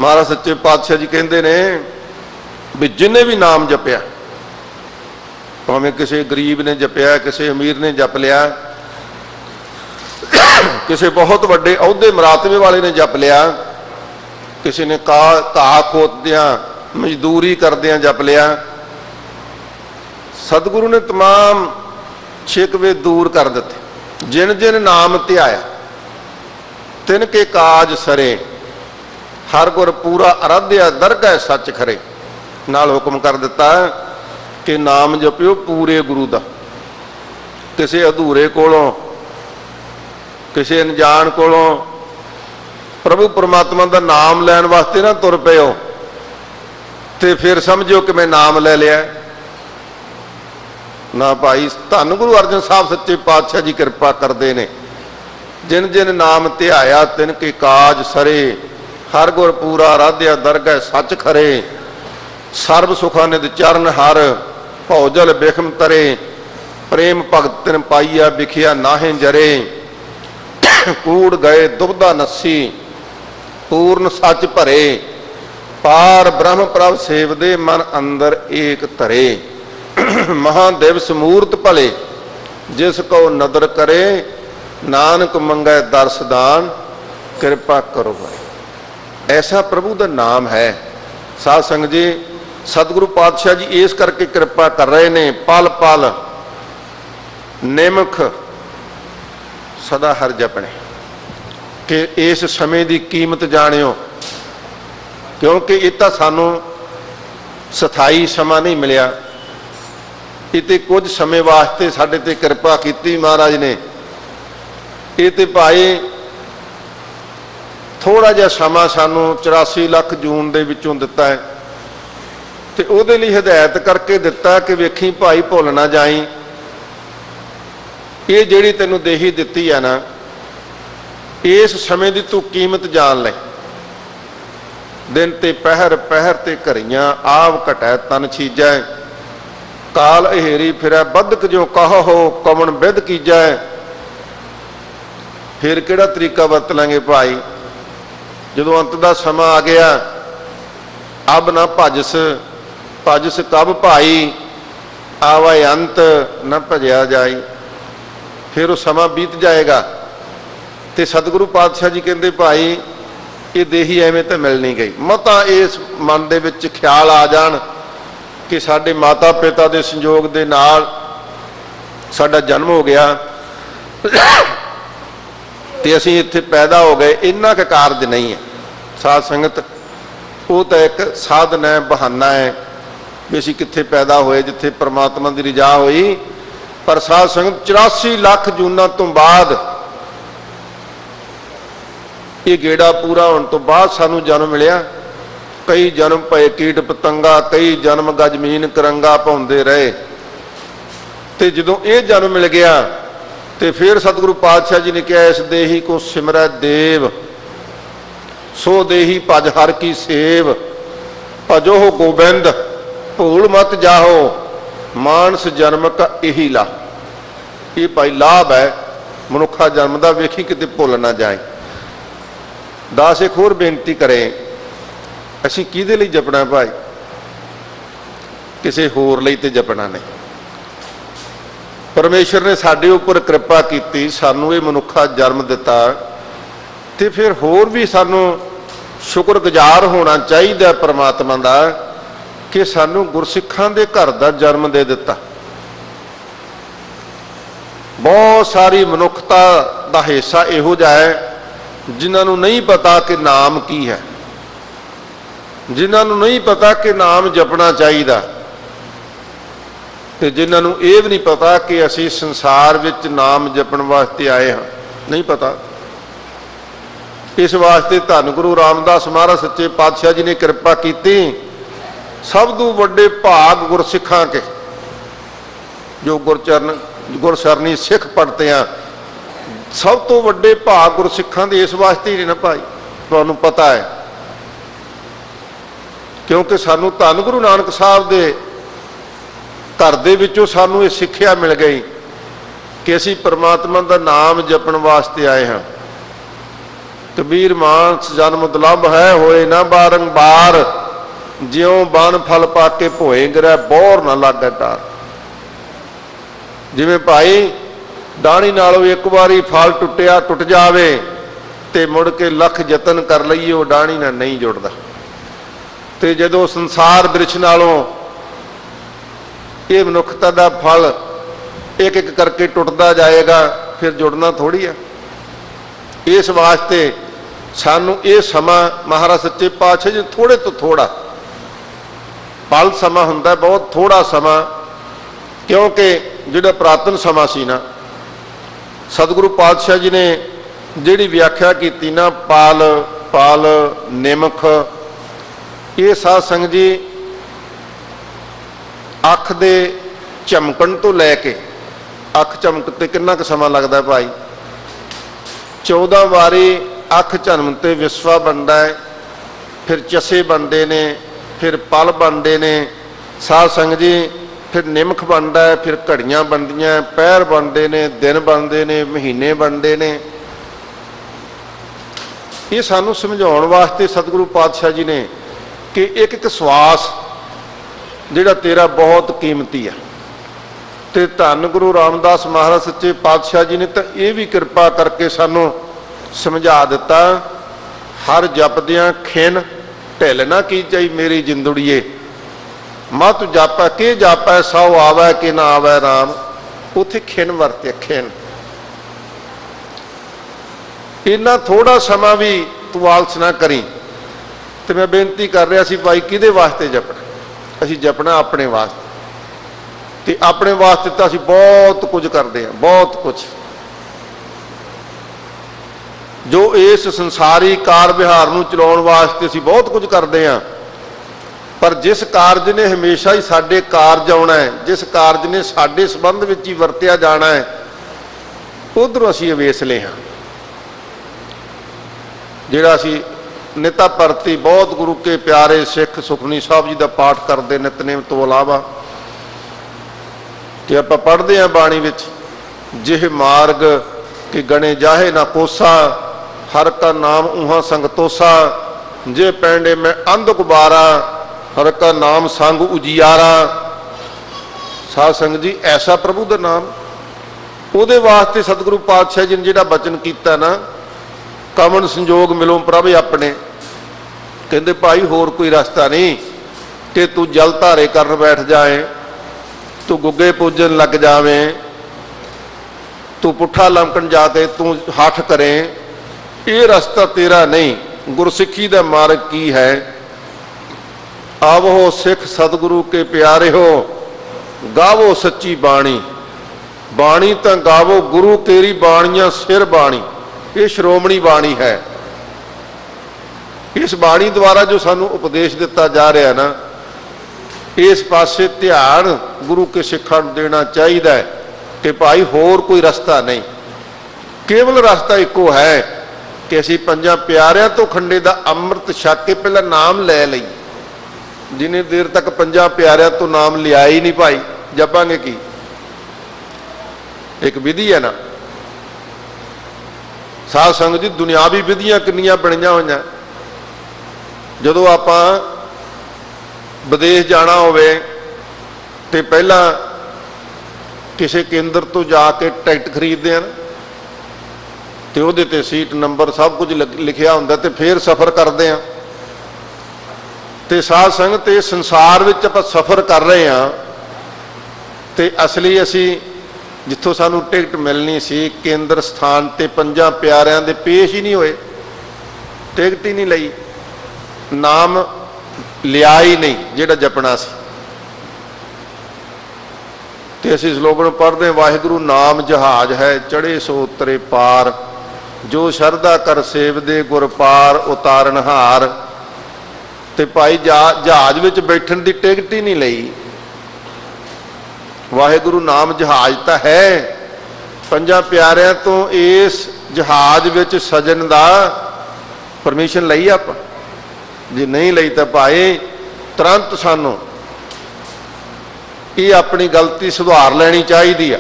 ਮਹਾਰਾਜ ਸੱਚੇ ਪਾਤਸ਼ਾਹ ਜੀ ਕਹਿੰਦੇ ਨੇ ਵੀ ਜਿਹਨੇ ਵੀ ਨਾਮ ਜਪਿਆ, ਭਾਵੇਂ ਕਿਸੇ ਗਰੀਬ ਨੇ ਜਪਿਆ, ਕਿਸੇ ਅਮੀਰ ਨੇ ਜਪ ਲਿਆ, ਕਿਸੇ ਬਹੁਤ ਵੱਡੇ ਅਹੁਦੇ ਮਰਾਤਬੇ ਵਾਲੇ ਨੇ ਜਪ ਲਿਆ, ਕਿਸੇ ਨੇ ਘਾਹ ਖੋਦਦਿਆਂ ਮਜ਼ਦੂਰੀ ਕਰਦਿਆਂ ਜਪ ਲਿਆ, ਸਤਿਗੁਰੂ ਨੇ ਤਮਾਮ ਸ਼ਿਕਵੇ ਦੂਰ ਕਰ ਦਿੱਤੇ। ਜਿਨ ਜਿਨ ਨਾਮ ਧਿਆਇਆ ਤਿਨ ਕੇ ਕਾਜ ਸਰੇ, ਹਰ ਗੁਰ ਪੂਰਾ ਆਰਾਧਿਆ ਦਰਗਾਹ ਸੱਚ ਖਰੇ। ਨਾਲ ਹੁਕਮ ਕਰ ਦਿੱਤਾ ਕਿ ਨਾਮ ਜਪਿਓ ਪੂਰੇ ਗੁਰੂ ਦਾ, ਕਿਸੇ ਅਧੂਰੇ ਕੋਲੋਂ, ਕਿਸੇ ਅਣਜਾਣ ਕੋਲੋਂ ਪ੍ਰਭੂ ਪਰਮਾਤਮਾ ਦਾ ਨਾਮ ਲੈਣ ਵਾਸਤੇ ਨਾ ਤੁਰ ਪਿਓ ਤੇ ਫਿਰ ਸਮਝਿਓ ਕਿ ਮੈਂ ਨਾਮ ਲੈ ਲਿਆ। ਨਾ ਭਾਈ, ਧੰਨ ਗੁਰੂ ਅਰਜਨ ਸਾਹਿਬ ਸੱਚੇ ਪਾਤਸ਼ਾਹ ਜੀ ਕਿਰਪਾ ਕਰਦੇ ਨੇ, ਜਿਨ ਜਿਨ ਨਾਮ ਧਿਆਇਆ ਤਿਨ ਕੇ ਕਾਜ ਸਰੇ, ਹਰ ਗੁਰ ਪੂਰਾ ਆਰਾਧਿਆ ਦਰਗਾਹ ਸੱਚ ਖਰੇ। ਸਰਬ ਸੁਖਾਂ ਨਿਧ ਚਰਨ ਹਰ, ਭਉਜਲ ਬਿਖਮ ਤਰੇ, ਪ੍ਰੇਮ ਭਗਤ ਤਿਨ ਪਾਈਆ ਵਿਖਿਆ ਨਾਹੇ ਜਰੇ। ਕੂੜ ਗਏ ਦੁਬਦਾ ਨੱਸੀ, ਪੂਰਨ ਸੱਚ ਭਰੇ, ਪਾਰ ਬ੍ਰਹਮ ਪ੍ਰਭ ਸੇਵਦੇ ਮਨ ਅੰਦਰ ਏਕ ਧਰੇ। ਮਹਾਦੇਵ ਸਮੂਰਤ ਭਲੇ, ਜਿਸ ਕੋ ਨਦਰ ਕਰੇ, ਨਾਨਕ ਮੰਗੈ ਦਰਸ ਦਾਨ, ਕਿਰਪਾ ਕਰੋ ਭਾਈ। ਐਸਾ ਪ੍ਰਭੂ ਦਾ ਨਾਮ ਹੈ। ਸਾਧ ਸੰਗਤ ਜੀ, ਸਤਿਗੁਰੂ ਪਾਤਸ਼ਾਹ ਜੀ ਇਸ ਕਰਕੇ ਕਿਰਪਾ ਕਰ ਰਹੇ ਨੇ, ਪਲ ਪਲ ਨਿਮਖ ਸਦਾ ਹਰ ਜਪਣੇ, ਕਿ ਇਸ ਸਮੇਂ ਦੀ ਕੀਮਤ ਜਾਣਿਓ, ਕਿਉਂਕਿ ਇਹ ਤਾਂ ਸਾਨੂੰ ਸਥਾਈ ਸਮਾਂ ਨਹੀਂ ਮਿਲਿਆ, ਇਹ ਤੇ ਕੁਝ ਸਮੇਂ ਵਾਸਤੇ ਸਾਡੇ ਤੇ ਕਿਰਪਾ ਕੀਤੀ ਮਹਾਰਾਜ ਨੇ। ਇਹ ਤੇ ਭਾਈ ਥੋੜਾ ਜਿਹਾ ਸਮਾਂ ਸਾਨੂੰ 84 ਲੱਖ ਜੂਨ ਦੇ ਵਿੱਚੋਂ ਦਿੱਤਾ ਹੈ, ਤੇ ਉਹਦੇ ਲਈ ਹਦਾਇਤ ਕਰਕੇ ਦਿੱਤਾ ਕਿ ਵੇਖੀ ਭਾਈ ਭੁੱਲ ਨਾ ਜਾਈ, ਇਹ ਜਿਹੜੀ ਤੈਨੂੰ ਦੇਹੀ ਦਿੱਤੀ ਆ ਨਾ, ਇਸ ਸਮੇਂ ਦੀ ਤੂੰ ਕੀਮਤ ਜਾਣ ਲੈ। ਦਿਨ ਤੇ ਪਹਿਰ, ਪਹਿਰ ਤੇ ਘਰੀਆਂ, ਆਵ ਘਟੈ ਤਨ ਛੀਜੈ, ਕਾਲ ਅਹੇਰੀ ਫਿਰੈ ਬਦਕ ਜੋ ਕਹੋ ਕਵਣ ਵਿਦ ਕੀਜੈ। ਫਿਰ ਕਿਹੜਾ ਤਰੀਕਾ ਵਰਤ ਲਾਂਗੇ ਭਾਈ, ਜਦੋਂ ਅੰਤ ਦਾ ਸਮਾਂ ਆ ਗਿਆ, ਅਬ ਨਾ ਭਜਸ, ਭਜਸ ਕਬ ਭਾਈ, ਆਵੈ ਅੰਤ ਨਾ ਭਜਿਆ ਜਾਈ। ਫਿਰ ਉਹ ਸਮਾਂ ਬੀਤ ਜਾਏਗਾ, ਤੇ ਸਤਿਗੁਰੂ ਪਾਤਸ਼ਾਹ ਜੀ ਕਹਿੰਦੇ ਭਾਈ ਇਹ ਦੇਹੀ ਐਵੇਂ ਤਾਂ ਮਿਲ ਨਹੀਂ ਗਈ। ਮਤਾ ਇਸ ਮਨ ਦੇ ਵਿੱਚ ਖਿਆਲ ਆ ਜਾਣ ਕਿ ਸਾਡੇ ਮਾਤਾ ਪਿਤਾ ਦੇ ਸੰਯੋਗ ਦੇ ਨਾਲ ਸਾਡਾ ਜਨਮ ਹੋ ਗਿਆ ਤੇ ਅਸੀਂ ਇੱਥੇ ਪੈਦਾ ਹੋ ਗਏ, ਇੰਨਾ ਕੁ ਕਾਰਜ ਨਹੀਂ ਹੈ। ਸਾਧ ਸੰਗਤ, ਉਹ ਤਾਂ ਇੱਕ ਸਾਧਨ ਹੈ, ਬਹਾਨਾ ਹੈ ਵੀ ਅਸੀਂ ਕਿੱਥੇ ਪੈਦਾ ਹੋਏ, ਜਿੱਥੇ ਪਰਮਾਤਮਾ ਦੀ ਰਜ਼ਾ ਹੋਈ। ਪਰ ਸਾਧ ਸੰਗਤ, 84 ਲੱਖ ਜੂਨਾਂ ਤੋਂ ਬਾਅਦ, ਇਹ ਗੇੜਾ ਪੂਰਾ ਹੋਣ ਤੋਂ ਬਾਅਦ ਸਾਨੂੰ ਜਨਮ ਮਿਲਿਆ। ਕਈ ਜਨਮ ਪਏ ਕੀਟ ਪਤੰਗਾ, ਕਈ ਜਨਮ ਗਜਮੀਨ ਕਰੰਗਾ ਪਾਉਂਦੇ ਰਹੇ, ਤੇ ਜਦੋਂ ਇਹ ਜਨਮ ਮਿਲ ਗਿਆ ਤੇ ਫਿਰ ਸਤਿਗੁਰੂ ਪਾਤਸ਼ਾਹ ਜੀ ਨੇ ਕਿਹਾ, ਇਸ ਦੇਹੀ ਕੋ ਸਿਮਰੈ ਦੇਵ, ਸੋ ਦੇਹੀ ਭਜ ਹਰ ਕੀ ਸੇਵ, ਭਜੋ ਗੋਬਿੰਦ ਭੂਲ ਮਤ ਜਾਹੋ, मानस जन्म का यही लाभ, ये भाई लाभ है मनुखा जन्म का, वेखी किते भुल ना जाए। दास एक होर बेनती करें, असीं किहदे लई जपना भाई? किसी होर लई ते जपना नहीं। परमेश्वर ने साडे उपर कृपा की, सानू ये मनुखा जन्म दिता, तो फिर होर भी सानू शुक्रगुजार होना चाहिए परमात्मा का कि सानू गुरसिखां दे घर का जन्म दे दिता। बहुत सारी मनुखता का हिस्सा इहो जिहा है जिन्होंने नहीं पता कि नाम की है, जिन्होंने नहीं पता कि नाम जपना चाहिए, तो जिन्होंने ये भी नहीं पता कि असी संसार विच नाम जपण वास्ते आए हाँ, नहीं पता। इस वास्ते धन गुरु रामदास महाराज सच्चे पातशाह जी ने कृपा की, सब तो वड्डे भाग गुरसिखां के जो गुरसरनी सिख पढ़ते हैं, सब तो वड्डे भाग गुरसिखां दे इस वास्ते ही ना भाई, तुहानूं पता है, क्योंकि सानू धन गुरु नानक साहब दे घर दे विचों सानू ये सिक्ख्या मिल गई कि असीं परमात्मा का नाम जपण वास्ते आए हाँ। कबीर मानस जन्म दुलभ है, होए ना बारंबार, ज्यों बन फल पाके भोए गिरै, बोर ना लागे डार। जिवें भाई डाणी नालों एक बारी फल टुटिया टुट जावे ते मुड़ के लख यतन कर लईए वो डाणी नाल नहीं जुड़दा, ते जदों संसार बिरछ नालों ये मनुखता का फल एक एक करके टुटता जाएगा, फिर जुड़ना थोड़ी है। इस वास्ते सानू ये समा महाराज सच्चे पातशाह जी थोड़े तो थोड़ा पल समा हुंदा, बहुत थोड़ा समा, क्योंकि जिहड़ा पुरातन समा सी ना, सतगुरु पातशाह जी ने जिहड़ी व्याख्या की ना, पाल पाल निमख, ये साध संगत जी अख दे झमकण तो लैके, अख झमकते कितना क समा लगता है भाई? 14 वारी अख झमकते विस्वा बनता है, फिर चसे बनते ने, फिर पल बनते ने साध संगत जी, फिर निमख बनता है, फिर घड़ियां बनदियां, पैर बनते ने, दिन बनते ने, महीने बनते ने। ये सानू समझाउण वास्ते सतगुरु पातशाह जी ने कि एक एक श्वास जिहड़ा तेरा बहुत कीमती है। तो धन गुरु रामदास महाराज सच्चे पातशाह जी ने तो ये भी कृपा करके सानू समझा दिता, हर जपदियां खिन ढिल ना की जाई मेरी जिंदड़ीए, मत जापा के जापा सौ आवै कि ना आवै राम, उथे खिन वरते खिन। इन्ना थोड़ा समा भी तू आलस ना करी। तो मैं बेनती कर रहा सी भाई किहदे वास्ते जपना? असीं जपना अपने वास्ते, ते अपने वास्ते तो असीं बहुत कुछ करते हैं, बहुत कुछ जो इस संसारी कार विहार नूं चलाउण वास्ते असीं बहुत कुछ करते हैं, पर जिस कारज ने हमेशा ही साडे कारज आउणा है, जिस कारज ने साडे संबंध विच ही वरतिया जाना है, उधरों असीं अवेसले हाँ। जिहड़ा असीं निता परती बहुत गुरु के प्यारे सिख सुखमनी साहब जी का पाठ करते नितनेम तो इलावा, तो आप पढ़ते हैं बाणी विच, जिह मार्ग कि गणे जाहे ना कोसा, हर का नाम उहा संग तोसा, जे पैंडे में अंध गुबारा, हर का नाम संग उजियारा। साध संगत जी ऐसा प्रभु का नाम, उहदे वास्ते सतगुरु पातशाह जी ने जिहड़ा बचन कीता ना, कमन संजोग मिलो प्रभ अपने, कहते भाई होर कोई रास्ता नहीं कि तू जल धारे कर बैठ जाए, तू गुग्गे पूजन लग जावे, तू पुठा लमकन जाके तू हठ करें, ये रास्ता तेरा नहीं। गुरसिखी का मार्ग की है? आवो सिख सतगुरु के प्यारे हो, गावो सच्ची बाणी, बाणी तो गावो गुरु तेरी बाणियां सिर बाणी, ये श्रोमणी बाणी है। इस बाणी द्वारा जो सानू उपदेश दिता जा रहा है ना, इस पासे ध्यान गुरु के सिखां नूं देना चाहिए कि भाई होर कोई रास्ता नहीं, केवल रास्ता एको है कि असीं पंजां प्यारियां तो खंडे दा अमृत छक के पहला नाम लै लईए। जिन्नी देर तक पंजां प्यारियां तो नाम लिया ही नहीं भाई, ਜਪਾਂਗੇ ਕੀ? ਇੱਕ ਵਿਧੀ ਹੈ ਨਾ ਸਾਧ ਸੰਗਤ ਜੀ। ਦੁਨਿਆਵੀ ਵਿਧੀਆਂ ਕਿੰਨੀਆਂ ਬਣੀਆਂ ਹੋਈਆਂ। ਜਦੋਂ ਆਪਾਂ ਵਿਦੇਸ਼ ਜਾਣਾ ਹੋਵੇ ਤੇ ਪਹਿਲਾਂ ਕਿਸੇ ਕੇਂਦਰ ਤੋਂ ਜਾ ਕੇ ਟਿਕਟ ਖਰੀਦਦੇ ਹਨ ਤੇ ਉਹਦੇ ਤੇ ਸੀਟ ਨੰਬਰ ਸਭ ਕੁਝ ਲਿਖਿਆ ਹੁੰਦਾ ਤੇ ਫਿਰ ਸਫ਼ਰ ਕਰਦੇ ਹਾਂ। ਤੇ ਸਾਧ ਸੰਗਤ ਇਸ ਸੰਸਾਰ ਵਿੱਚ ਆਪਾਂ ਸਫ਼ਰ ਕਰ ਰਹੇ ਹਾਂ ਤੇ ਅਸਲੀ ਅਸੀਂ ਜਿੱਥੋਂ ਸਾਨੂੰ ਟਿਕਟ ਮਿਲਣੀ ਸੀ ਕੇਂਦਰ ਸਥਾਨ ਤੇ ਪੰਜਾਂ ਪਿਆਰਿਆਂ ਦੇ ਪੇਸ਼ ਹੀ ਨਹੀਂ ਹੋਏ, ਟਿਕਟ ਹੀ ਨਹੀਂ ਲਈ, ਨਾਮ ਲਿਆ ਹੀ ਨਹੀਂ ਜਿਹੜਾ ਜਪਣਾ ਸੀ। ਤੇ ਅਸੀਂ ਸ਼ਲੋਕਨ ਪੜ੍ਹਦੇ, ਵਾਹਿਗੁਰੂ ਨਾਮ ਜਹਾਜ਼ ਹੈ ਚੜ੍ਹੇ ਸੋ ਉਤਰੇ ਪਾਰ, ਜੋ ਸ਼ਰਧਾ ਕਰ ਸੇਵਦੇ ਗੁਰ ਪਾਰ ਉਤਾਰਨਹਾਰ। ਤੇ ਭਾਈ ਜਹਾਜ਼ ਵਿੱਚ ਬੈਠਣ ਦੀ ਟਿਕਟ ਹੀ ਨਹੀਂ ਲਈ। ਵਾਹਿਗੁਰੂ ਨਾਮ ਜਹਾਜ਼ ਤਾਂ ਹੈ, ਪੰਜਾਂ ਪਿਆਰਿਆਂ ਤੋਂ ਇਸ ਜਹਾਜ਼ ਵਿੱਚ ਸਜਣ ਦਾ ਪਰਮਿਸ਼ਨ ਲਈ ਆਪਾਂ? ਜੇ ਨਹੀਂ ਲਈ ਤਾਂ ਭਾਈ ਤੁਰੰਤ ਸਾਨੂੰ ਇਹ ਆਪਣੀ ਗਲਤੀ ਸੁਧਾਰ ਲੈਣੀ ਚਾਹੀਦੀ ਆ।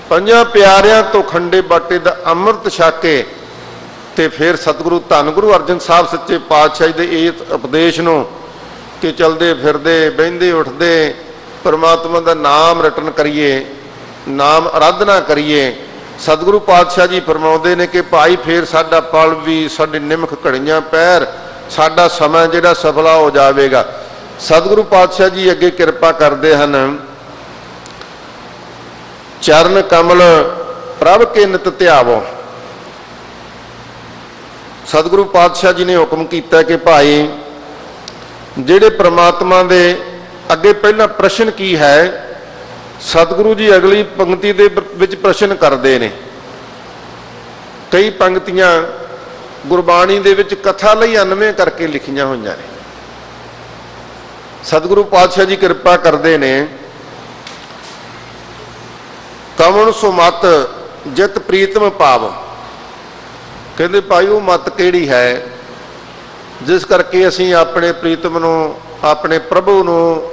ਪੰਜਾਂ ਪਿਆਰਿਆਂ ਤੋਂ ਖੰਡੇ ਬਾਟੇ ਦਾ ਅੰਮ੍ਰਿਤ ਛਕ ਕੇ ਤੇ ਫਿਰ ਸਤਿਗੁਰੂ ਧੰਨ ਗੁਰੂ ਅਰਜਨ ਸਾਹਿਬ ਸੱਚੇ ਪਾਤਸ਼ਾਹ ਦੇ ਇਸ ਉਪਦੇਸ਼ ਨੂੰ ਕਿ ਚਲਦੇ ਫਿਰਦੇ ਬਹਿੰਦੇ ਉੱਠਦੇ ਪਰਮਾਤਮਾ ਦਾ ਨਾਮ ਰਟਨ ਕਰੀਏ, ਨਾਮ ਆਰਾਧਨਾ ਕਰੀਏ। ਸਤਿਗੁਰੂ ਪਾਤਸ਼ਾਹ ਜੀ ਫਰਮਾਉਂਦੇ ਨੇ ਕਿ ਭਾਈ ਫਿਰ ਸਾਡਾ ਪਲ ਵੀ, ਸਾਡੇ ਨਿਮਖ ਘੜੀਆਂ ਪੈਰ, ਸਾਡਾ ਸਮਾਂ ਜਿਹੜਾ ਸਫਲਾ ਹੋ ਜਾਵੇਗਾ। ਸਤਿਗੁਰੂ ਪਾਤਸ਼ਾਹ ਜੀ ਅੱਗੇ ਕਿਰਪਾ ਕਰਦੇ ਹਨ, ਚਰਨ ਕਮਲ ਪ੍ਰਭ ਕੇ ਨਿਤ ਧਿਆਵੋ। ਸਤਿਗੁਰੂ ਪਾਤਸ਼ਾਹ ਜੀ ਨੇ ਹੁਕਮ ਕੀਤਾ ਕਿ ਭਾਈ ਜਿਹੜੇ ਪ੍ਰਮਾਤਮਾ ਦੇ ਅੱਗੇ ਪਹਿਲਾਂ ਪ੍ਰਸ਼ਨ ਕੀ ਹੈ, ਸਤਿਗੁਰੂ ਜੀ ਅਗਲੀ ਪੰਕਤੀ ਦੇ ਵਿੱਚ ਪ੍ਰਸ਼ਨ ਕਰਦੇ ਨੇ। ਕਈ ਪੰਕਤੀਆਂ ਗੁਰਬਾਣੀ ਦੇ ਵਿੱਚ ਕਥਾ ਲਈ ਅਨਵੇਂ ਕਰਕੇ ਲਿਖੀਆਂ ਹੋਈਆਂ ਨੇ। ਸਤਿਗੁਰੂ ਪਾਤਸ਼ਾਹ ਜੀ ਕਿਰਪਾ ਕਰਦੇ ਨੇ, ਕਵਣ ਸੋ ਮਤ ਜਿਤ ਪ੍ਰੀਤਮ ਪਾਵ। ਕਹਿੰਦੇ ਭਾਈ ਉਹ ਮਤ ਕਿਹੜੀ ਹੈ ਜਿਸ ਕਰਕੇ ਅਸੀਂ ਆਪਣੇ ਪ੍ਰੀਤਮ ਨੂੰ, ਆਪਣੇ ਪ੍ਰਭੂ ਨੂੰ,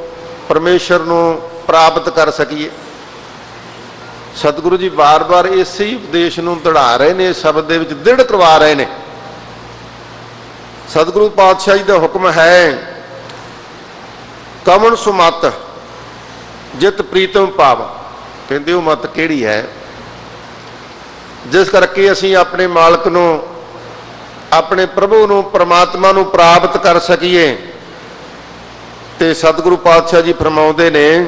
ਪਰਮੇਸ਼ਰ ਨੂੰ ਪ੍ਰਾਪਤ ਕਰ ਸਕੀਏ। ਸਤਿਗੁਰੂ ਜੀ ਵਾਰ-ਵਾਰ ਇਸੇ ਹੀ ਉਪਦੇਸ਼ ਨੂੰ ਦ੍ਰਿੜਾ ਰਹੇ ਨੇ, ਸ਼ਬਦ ਦੇ ਵਿੱਚ ਦ੍ਰਿੜ ਕਰਵਾ ਰਹੇ ਨੇ। ਸਤਿਗੁਰੂ ਪਾਤਸ਼ਾਹ ਜੀ ਦਾ ਹੁਕਮ ਹੈ, ਕਵਣ ਸੋ ਮਤ ਜਿਤ ਪ੍ਰੀਤਮ ਪਾਵ। ਕਹਿੰਦੇ ਉਹ ਮਤ ਕਿਹੜੀ ਹੈ ਜਿਸ ਕਰਕੇ ਅਸੀਂ ਆਪਣੇ ਮਾਲਕ ਨੂੰ, ਆਪਣੇ ਪ੍ਰਭੂ ਨੂੰ, ਪਰਮਾਤਮਾ ਨੂੰ ਪ੍ਰਾਪਤ ਕਰ ਸਕੀਏ। ਤੇ ਸਤਿਗੁਰੂ ਪਾਤਸ਼ਾਹ ਜੀ ਫਰਮਾਉਂਦੇ ਨੇ,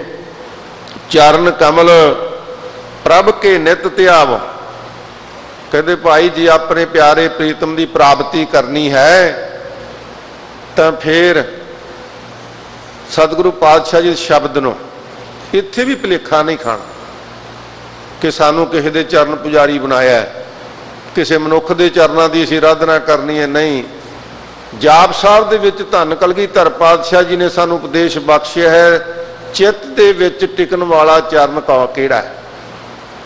ਚਰਨ ਕਮਲ ਪ੍ਰਭ ਕੇ ਨਿਤ ਧਿਆਵ। ਕਹਿੰਦੇ ਭਾਈ ਜੀ ਆਪਣੇ ਪਿਆਰੇ ਪ੍ਰੀਤਮ ਦੀ ਪ੍ਰਾਪਤੀ ਕਰਨੀ ਹੈ ਤਾਂ ਫਿਰ ਸਤਿਗੁਰੂ ਪਾਤਸ਼ਾਹ ਜੀ ਸ਼ਬਦ ਨੂੰ ਇੱਥੇ ਵੀ ਭੁਲੇਖਾ ਨਹੀਂ ਖਾਣਾ ਕਿ ਸਾਨੂੰ ਕਿਸੇ ਦੇ ਚਰਨ ਪੁਜਾਰੀ ਬਣਾਇਆ, ਕਿਸੇ ਮਨੁੱਖ ਦੇ ਚਰਨਾਂ ਦੀ ਅਸੀਂ ਆਰਾਧਨਾ ਕਰਨੀ ਹੈ। ਨਹੀਂ, ਜਾਪ ਸਾਹਿਬ ਦੇ ਵਿੱਚ ਧੰਨ ਕਲਗੀਧਰ ਪਾਤਸ਼ਾਹ ਜੀ ਨੇ ਸਾਨੂੰ ਉਪਦੇਸ਼ ਬਖਸ਼ਿਆ ਹੈ, ਚਿੱਤ ਦੇ ਵਿੱਚ ਟਿਕਣ ਵਾਲਾ ਚਰਨ ਕਿਹੜਾ ਹੈ।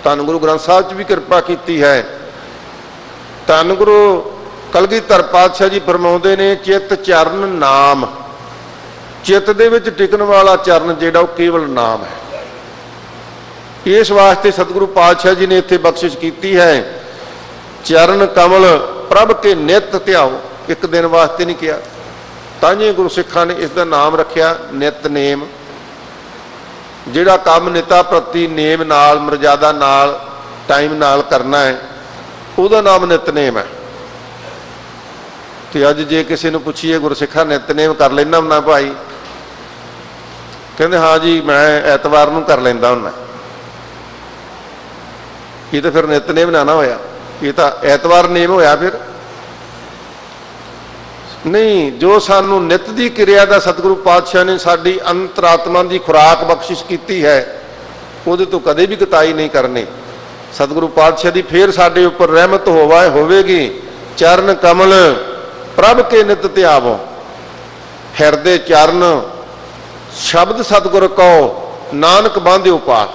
ਧੰਨ ਗੁਰੂ ਗ੍ਰੰਥ ਸਾਹਿਬ 'ਚ ਵੀ ਕਿਰਪਾ ਕੀਤੀ ਹੈ। ਧੰਨ ਗੁਰੂ ਕਲਗੀਧਰ ਪਾਤਸ਼ਾਹ ਜੀ ਫਰਮਾਉਂਦੇ ਨੇ, ਚਿੱਤ ਚਰਨ ਨਾਮ। ਚਿੱਤ ਦੇ ਵਿੱਚ ਟਿਕਣ ਵਾਲਾ ਚਰਨ ਜਿਹੜਾ ਉਹ ਕੇਵਲ ਨਾਮ ਹੈ। ਇਸ ਵਾਸਤੇ ਸਤਿਗੁਰੂ ਪਾਤਸ਼ਾਹ ਜੀ ਨੇ ਇੱਥੇ ਬਖਸ਼ਿਸ਼ ਕੀਤੀ ਹੈ, ਚਰਨ ਕਮਲ ਪ੍ਰਭ ਕੇ ਨਿਤ ਧਿਆਓ। ਇੱਕ ਦਿਨ ਵਾਸਤੇ ਨਹੀਂ ਕਿਹਾ, ਤਾਂ ਜੀ ਗੁਰੂ ਸਿੱਖਾਂ ਨੇ ਇਸ ਦਾ ਨਾਮ ਰੱਖਿਆ ਨਿਤਨੇਮ। ਜਿਹੜਾ ਕੰਮ ਨਿਤਾ ਪ੍ਰਤੀ ਨੇਮ ਨਾਲ, ਮਰਜ਼ਾਦਾ ਨਾਲ, ਟਾਈਮ ਨਾਲ ਕਰਨਾ ਹੈ, ਉਹਦਾ ਨਾਮ ਨਿਤਨੇਮ ਹੈ। ਤੇ ਅੱਜ ਜੇ ਕਿਸੇ ਨੂੰ ਪੁੱਛੀਏ ਗੁਰਸਿੱਖਾਂ ਨਿਤਨੇਮ ਕਰ ਲੈਂਦਾ ਹੁੰਦਾ ਭਾਈ, ਕਹਿੰਦੇ ਹਾਂ ਜੀ ਮੈਂ ਐਤਵਾਰ ਨੂੰ ਕਰ ਲੈਂਦਾ ਹੁੰਦਾ। ਇਹ ਤਾਂ ਫਿਰ ਨਿਤਨੇਮ ਨਾ ਹੋਇਆ, ਇਹ ਤਾਂ ਐਤਵਾਰ ਨੇਮ ਹੋਇਆ। ਫਿਰ ਨਹੀਂ, ਜੋ ਸਾਨੂੰ ਨਿਤ ਦੀ ਕਿਰਿਆ ਦਾ ਸਤਿਗੁਰੂ ਪਾਤਸ਼ਾਹ ਨੇ ਸਾਡੀ ਅੰਤਰਾਤਮਾ ਦੀ ਖੁਰਾਕ ਬਖਸ਼ਿਸ਼ ਕੀਤੀ ਹੈ, ਉਹਦੇ ਤੋਂ ਕਦੇ ਵੀ ਕਤਾਈ ਨਹੀਂ ਕਰਨੀ। ਸਤਿਗੁਰੂ ਪਾਤਸ਼ਾਹ ਦੀ ਫੇਰ ਸਾਡੇ ਉੱਪਰ ਰਹਿਮਤ ਹੋਵੇਗੀ। ਚਰਨ ਕਮਲ ਪ੍ਰਭ ਕੇ ਨਿਤ ਧਿਆਵੋ। ਹਿਰਦੇ ਚਰਨ ਸ਼ਬਦ ਸਤਿਗੁਰ ਕਉ ਨਾਨਕ ਬਾਂਧਿਓ ਪਾਰ।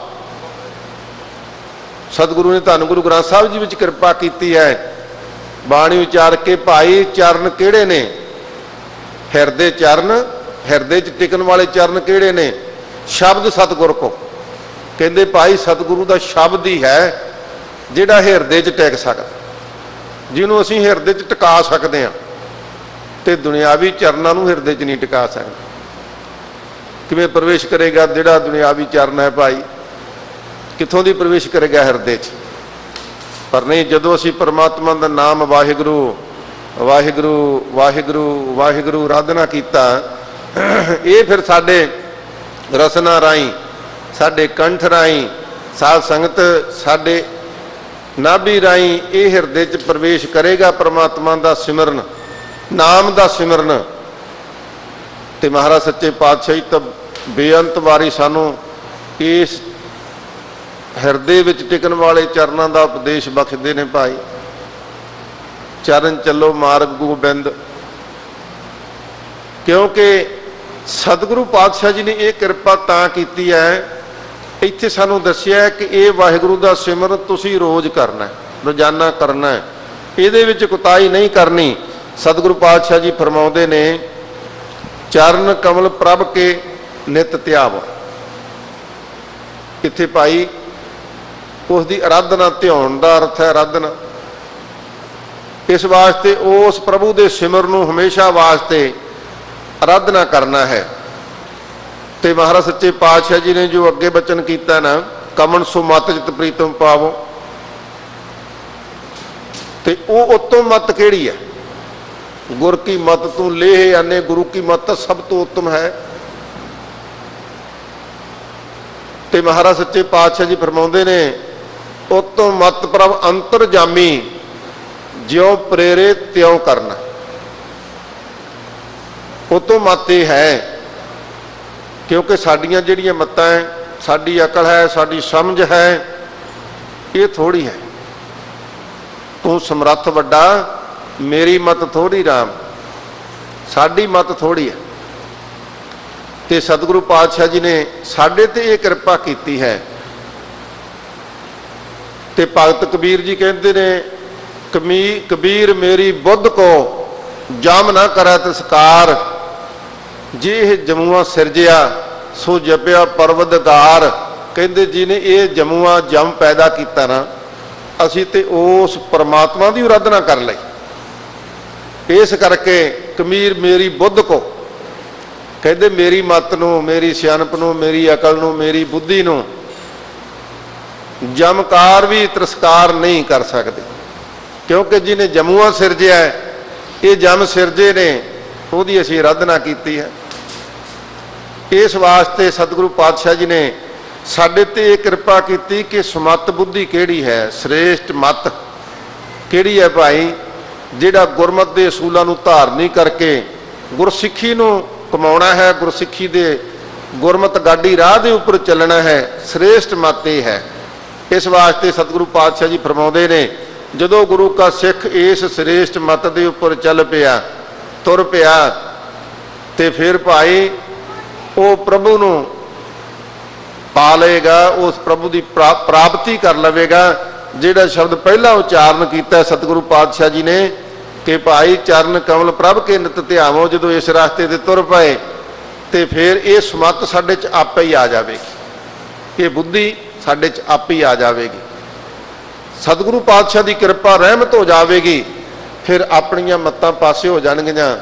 ਸਤਿਗੁਰੂ ਨੇ ਧੰਨ ਗੁਰੂ ਗ੍ਰੰਥ ਸਾਹਿਬ ਜੀ ਵਿੱਚ ਕਿਰਪਾ ਕੀਤੀ ਹੈ, ਬਾਣੀ ਵਿਚਾਰ ਕੇ ਭਾਈ ਚਰਨ ਕਿਹੜੇ ਨੇ? ਹਿਰਦੇ ਚਰਨ, ਹਿਰਦੇ 'ਚ ਟਿਕਣ ਵਾਲੇ ਚਰਨ ਕਿਹੜੇ ਨੇ? ਸ਼ਬਦ ਸਤਿਗੁਰ ਕੋ। ਕਹਿੰਦੇ ਭਾਈ ਸਤਿਗੁਰੂ ਦਾ ਸ਼ਬਦ ਹੀ ਹੈ ਜਿਹੜਾ ਹਿਰਦੇ 'ਚ ਟਿਕ ਸਕਦਾ, ਜਿਹਨੂੰ ਅਸੀਂ ਹਿਰਦੇ 'ਚ ਟਿਕਾ ਸਕਦੇ ਹਾਂ, ਤੇ ਦੁਨਿਆਵੀ ਚਰਨਾਂ ਨੂੰ ਹਿਰਦੇ 'ਚ ਨਹੀਂ ਟਿਕਾ ਸਕਦੇ। ਕਿਵੇਂ ਪ੍ਰਵੇਸ਼ ਕਰੇਗਾ ਜਿਹੜਾ ਦੁਨਿਆਵੀ ਚਰਨ ਹੈ ਭਾਈ, ਕਿੱਥੋਂ ਦੀ ਪ੍ਰਵੇਸ਼ ਕਰੇਗਾ ਹਿਰਦੇ 'ਚ? ਪਰ ਨਹੀਂ, ਜਦੋਂ ਅਸੀਂ ਪਰਮਾਤਮਾ ਦਾ ਨਾਮ ਵਾਹਿਗੁਰੂ ਵਾਹਿਗੁਰੂ ਵਾਹਿਗੁਰੂ ਵਾਹਿਗੁਰੂ ਆਰਾਧਨਾ ਕੀਤਾ, ਇਹ ਫਿਰ ਸਾਡੇ ਰਸਨਾ ਰਾਹੀਂ, ਸਾਡੇ ਕੰਠ ਰਾਹੀਂ, ਸਾਧ ਸੰਗਤ ਸਾਡੇ ਨਾਭੀ ਰਾਹੀਂ ਇਹ ਹਿਰਦੇ 'ਚ ਪ੍ਰਵੇਸ਼ ਕਰੇਗਾ ਪਰਮਾਤਮਾ ਦਾ ਸਿਮਰਨ, ਨਾਮ ਦਾ ਸਿਮਰਨ। ਤੇ ਮਹਾਰਾਜ ਸੱਚੇ ਪਾਤਸ਼ਾਹੀ ਤਾਂ ਬੇਅੰਤ ਵਾਰੀ ਸਾਨੂੰ ਇਸ ਹਿਰਦੇ ਵਿੱਚ ਟਿਕਣ ਵਾਲੇ ਚਰਨਾਂ ਦਾ ਉਪਦੇਸ਼ ਬਖਸ਼ਦੇ ਨੇ ਭਾਈ। ਚਰਨ ਚੱਲੋ ਮਾਰਗ ਗੋਬਿੰਦ, ਕਿਉਂਕਿ ਸਤਿਗੁਰੂ ਪਾਤਸ਼ਾਹ ਜੀ ਨੇ ਇਹ ਕਿਰਪਾ ਤਾਂ ਕੀਤੀ ਹੈ, ਇੱਥੇ ਸਾਨੂੰ ਦੱਸਿਆ ਕਿ ਇਹ ਵਾਹਿਗੁਰੂ ਦਾ ਸਿਮਰਨ ਤੁਸੀਂ ਰੋਜ਼ ਕਰਨਾ, ਰੋਜ਼ਾਨਾ ਕਰਨਾ, ਇਹਦੇ ਵਿੱਚ ਕੁਤਾਹੀ ਨਹੀਂ ਕਰਨੀ। ਸਤਿਗੁਰੂ ਪਾਤਸ਼ਾਹ ਜੀ ਫਰਮਾਉਂਦੇ ਨੇ, ਚਰਨ ਕਮਲ ਪ੍ਰਭ ਕੇ ਨਿਤ ਧਿਆਵੋ। ਇੱਥੇ ਭਾਈ ਉਸ ਦੀ ਆਰਾਧਨਾ, ਧਿਆਉਣ ਦਾ ਅਰਥ ਹੈ ਆਰਾਧਨਾ। ਇਸ ਵਾਸਤੇ ਉਸ ਪ੍ਰਭੂ ਦੇ ਸਿਮਰ ਨੂੰ ਹਮੇਸ਼ਾ ਵਾਸਤੇ ਆਰਾਧਨਾ ਕਰਨਾ ਹੈ। ਤੇ ਮਹਾਰਾਜ ਸੱਚੇ ਪਾਤਸ਼ਾਹ ਜੀ ਨੇ ਜੋ ਅੱਗੇ ਬਚਨ ਕੀਤਾ ਨਾ, ਕਮਨ ਸੋ ਮਤ ਜਿਤ ਪ੍ਰੀਤਮ ਪਾਵੋ, ਤੇ ਉਹ ਉਤਮ ਮਤ ਕਿਹੜੀ ਹੈ? ਗੁਰ ਕੀ ਮਤ ਤੂੰ ਲੇਹ ਆਨੇ, ਗੁਰੂ ਕੀ ਮਤ ਸਭ ਤੋਂ ਉੱਤਮ ਹੈ। ਤੇ ਮਹਾਰਾਜ ਸੱਚੇ ਪਾਤਸ਼ਾਹ ਜੀ ਫਰਮਾਉਂਦੇ ਨੇ, ਉਤਮ ਮਤ ਪ੍ਰਭ ਅੰਤਰ ਜਾਮੀ, ਜਿਉ ਪ੍ਰੇਰੇ ਤਿਉ ਕਰਨਾ। ਉਤਮ ਮਤ ਇਹ ਹੈ, ਕਿਉਂਕਿ ਸਾਡੀਆਂ ਜਿਹੜੀਆਂ ਮੱਤਾਂ ਹੈ, ਸਾਡੀ ਅਕਲ ਹੈ, ਸਾਡੀ ਸਮਝ ਹੈ, ਇਹ ਥੋੜੀ ਹੈ। ਤੂੰ ਸਮਰੱਥ ਵੱਡਾ, ਮੇਰੀ ਮਤ ਥੋੜੀ ਰਾਮ, ਸਾਡੀ ਮਤ ਥੋੜੀ ਹੈ। ਤੇ ਸਤਿਗੁਰੂ ਪਾਤਸ਼ਾਹ ਜੀ ਨੇ ਸਾਡੇ ਤੇ ਇਹ ਕਿਰਪਾ ਕੀਤੀ ਹੈ। ਤੇ ਭਗਤ ਕਬੀਰ ਜੀ ਕਹਿੰਦੇ ਨੇ, ਕਬੀਰ ਮੇਰੀ ਬੁੱਧ ਕੋ ਜਮ ਨਾ ਕਰੈ ਤਿਸਕਾਰ, ਜੇ ਇਹ ਜਮੂਆ ਸਿਰਜਿਆ ਸੋ ਜਪਿਆ ਪਰਵਦਗਾਰ। ਕਹਿੰਦੇ ਜਿਹਨੇ ਇਹ ਜਮੂਆ ਜਮ ਪੈਦਾ ਕੀਤਾ ਨਾ, ਅਸੀਂ ਤੇ ਉਸ ਪਰਮਾਤਮਾ ਦੀ ਆਰਾਧਨਾ ਕਰ ਲਈ। ਇਸ ਕਰਕੇ ਕਬੀਰ ਮੇਰੀ ਬੁੱਧ ਕੋ, ਕਹਿੰਦੇ ਮੇਰੀ ਮੱਤ ਨੂੰ, ਮੇਰੀ ਸਿਆਣਪ ਨੂੰ, ਮੇਰੀ ਅਕਲ ਨੂੰ, ਮੇਰੀ ਬੁੱਧੀ ਨੂੰ ਜਮਕਾਰ ਵੀ ਤਿਰਸਕਾਰ ਨਹੀਂ ਕਰ ਸਕਦੇ, ਕਿਉਂਕਿ ਜਿਹਨੇ ਜਮੂਆ ਸਿਰਜਿਆ, ਇਹ ਜਮ ਸਿਰਜੇ ਨੇ, ਉਹਦੀ ਅਸੀਂ ਆਰਾਧਨਾ ਕੀਤੀ ਹੈ। ਇਸ ਵਾਸਤੇ ਸਤਿਗੁਰੂ ਪਾਤਸ਼ਾਹ ਜੀ ਨੇ ਸਾਡੇ ਤੇ ਇਹ ਕਿਰਪਾ ਕੀਤੀ ਕਿ ਸਮੱਤ ਬੁੱਧੀ ਕਿਹੜੀ ਹੈ, ਸ੍ਰੇਸ਼ਟ ਮੱਤ ਕਿਹੜੀ ਹੈ ਭਾਈ? ਜਿਹੜਾ ਗੁਰਮਤ ਦੇ ਅਸੂਲਾਂ ਨੂੰ ਧਾਰਨੀ ਕਰਕੇ ਗੁਰਸਿੱਖੀ ਨੂੰ ਕਮਾਉਣਾ ਹੈ, ਗੁਰਸਿੱਖੀ ਦੇ ਗੁਰਮਤ ਗਾਡੀ ਰਾਹ ਦੇ ਉੱਪਰ ਚੱਲਣਾ ਹੈ, ਸ੍ਰੇਸ਼ਟ ਮੱਤ ਇਹ ਹੈ। ਇਸ ਵਾਸਤੇ ਸਤਿਗੁਰੂ ਪਾਤਸ਼ਾਹ ਜੀ ਫਰਮਾਉਂਦੇ ਨੇ, ਜਦੋਂ ਗੁਰੂ ਕਾ ਸਿੱਖ ਇਸ ਸ੍ਰੇਸ਼ਟ ਮੱਤ ਦੇ ਉੱਪਰ ਚੱਲ ਪਿਆ, ਤੁਰ ਪਿਆ, ਤੇ ਫਿਰ ਭਾਈ ਉਹ ਪ੍ਰਭੂ ਨੂੰ ਪਾ ਲਏਗਾ, ਉਸ ਪ੍ਰਭੂ ਦੀ ਪ੍ਰਾਪਤੀ ਕਰ ਲਵੇਗਾ। ਜਿਹੜਾ ਸ਼ਬਦ ਪਹਿਲਾਂ ਉਚਾਰਨ ਕੀਤਾ ਸਤਿਗੁਰੂ ਪਾਤਸ਼ਾਹ ਜੀ ਨੇ ਕਿ ਭਾਈ ਚਰਨ ਕਮਲ ਪ੍ਰਭ ਕੇ ਨਿਤ ਧਿਆਵੋ, ਜਦੋਂ ਇਸ ਰਸਤੇ ਤੇ ਤੁਰ ਪਏ ਤੇ ਫਿਰ ਇਹ ਸਮੱਤ ਸਾਡੇ 'ਚ ਆਪੇ ਹੀ ਆ ਜਾਵੇਗੀ, ਇਹ ਬੁੱਧੀ ਸਾਡੇ 'ਚ ਆਪੇ ਹੀ ਆ ਜਾਵੇਗੀ। ਸਤਿਗੁਰੂ ਪਾਤਸ਼ਾਹ ਦੀ ਕਿਰਪਾ ਰਹਿਮਤ ਹੋ ਜਾਵੇਗੀ, ਫਿਰ ਆਪਣੀਆਂ ਮੱਤਾਂ ਪਾਸੇ ਹੋ ਜਾਣਗੀਆਂ।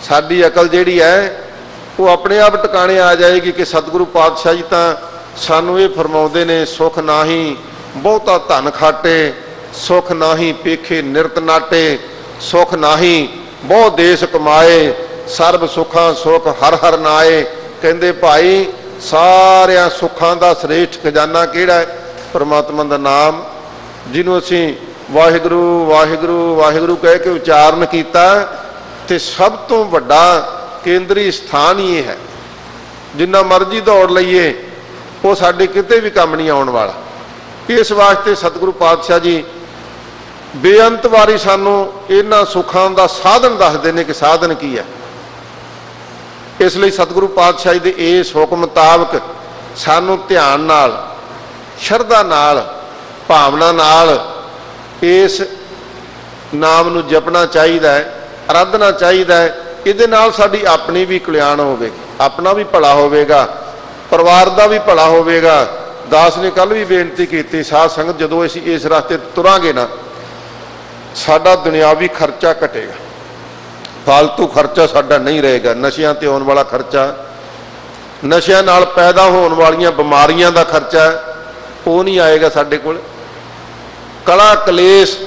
ਸਾਡੀ ਅਕਲ ਜਿਹੜੀ ਹੈ ਉਹ ਆਪਣੇ ਆਪ ਟਿਕਾਣੇ ਆ ਜਾਏਗੀ ਕਿ ਸਤਿਗੁਰੂ ਪਾਤਸ਼ਾਹ ਜੀ ਤਾਂ ਸਾਨੂੰ ਇਹ ਫਰਮਾਉਂਦੇ ਨੇ, ਸੁਖ ਨਾਹੀ ਬਹੁਤਾ ਧਨ ਖਾਟੇ, ਸੁਖ ਨਾਹੀ ਪੇਖੇ ਨਿਰਤ ਨਾਟੇ, ਸੁਖ ਨਾਹੀ ਬਹੁ ਦੇਸ ਕਮਾਏ, ਸਰਬ ਸੁੱਖਾਂ ਸੁਖ ਹਰ ਹਰ ਨਾਏ। ਕਹਿੰਦੇ ਭਾਈ ਸਾਰਿਆਂ ਸੁੱਖਾਂ ਦਾ ਸ੍ਰੇਸ਼ਟ ਖਜ਼ਾਨਾ ਕਿਹੜਾ ਹੈ? ਪਰਮਾਤਮਾ ਦਾ ਨਾਮ, ਜਿਹਨੂੰ ਅਸੀਂ ਵਾਹਿਗੁਰੂ ਵਾਹਿਗੁਰੂ ਵਾਹਿਗੁਰੂ ਕਹਿ ਕੇ ਉਚਾਰਨ ਕੀਤਾ, ਤੇ ਸਭ ਤੋਂ ਵੱਡਾ ਕੇਂਦਰੀ ਸਥਾਨ ਹੀ ਇਹ ਹੈ। ਜਿੰਨਾ ਮਰਜ਼ੀ ਦੌੜ ਲਈਏ, ਉਹ ਸਾਡੇ ਕਿਤੇ ਵੀ ਕੰਮ ਨਹੀਂ ਆਉਣ ਵਾਲਾ। ਇਸ ਵਾਸਤੇ ਸਤਿਗੁਰੂ ਪਾਤਸ਼ਾਹ ਜੀ ਬੇਅੰਤ ਵਾਰੀ ਸਾਨੂੰ ਇਹਨਾਂ ਸੁੱਖਾਂ ਦਾ ਸਾਧਨ ਦੱਸਦੇ ਨੇ ਕਿ ਸਾਧਨ ਕੀ ਹੈ। ਇਸ ਲਈ ਸਤਿਗੁਰੂ ਪਾਤਸ਼ਾਹ ਜੀ ਦੇ ਇਸ ਹੁਕਮ ਮੁਤਾਬਕ ਸਾਨੂੰ ਧਿਆਨ ਨਾਲ, ਸ਼ਰਧਾ ਨਾਲ, ਭਾਵਨਾ ਨਾਲ ਇਸ ਨਾਮ ਨੂੰ ਜਪਣਾ ਚਾਹੀਦਾ ਹੈ, ਆਰਾਧਨਾ ਚਾਹੀਦਾ ਹੈ। ਇਹਦੇ ਨਾਲ ਸਾਡੀ ਆਪਣੀ ਵੀ ਕਲਿਆਣ ਹੋਵੇਗੀ, ਆਪਣਾ ਵੀ ਭਲਾ ਹੋਵੇਗਾ, ਪਰਿਵਾਰ ਦਾ ਵੀ ਭਲਾ ਹੋਵੇਗਾ, ਦਾਸ ਨੇ ਕੱਲ ਵੀ ਬੇਨਤੀ ਕੀਤੀ, ਸਾਧ ਸੰਗਤ ਜਦੋਂ ਅਸੀਂ ਇਸ ਰਸਤੇ ਤੁਰਾਂਗੇ ਨਾ, ਸਾਡਾ ਦੁਨਿਆਵੀ ਖਰਚਾ ਘਟੇਗਾ, ਫालतू ਖਰਚਾ ਸਾਡਾ ਨਹੀਂ ਰਹੇਗਾ। ਨਸ਼ਿਆਂ ਤੇ ਆਉਣ ਵਾਲਾ ਖਰਚਾ, ਨਸ਼ਿਆਂ ਨਾਲ ਪੈਦਾ ਹੋਣ ਵਾਲੀਆਂ ਬਿਮਾਰੀਆਂ ਦਾ ਖਰਚਾ ਉਹ ਨਹੀਂ ਆਏਗਾ ਸਾਡੇ ਕੋਲ। ਕਲਾ ਕਲੇਸ਼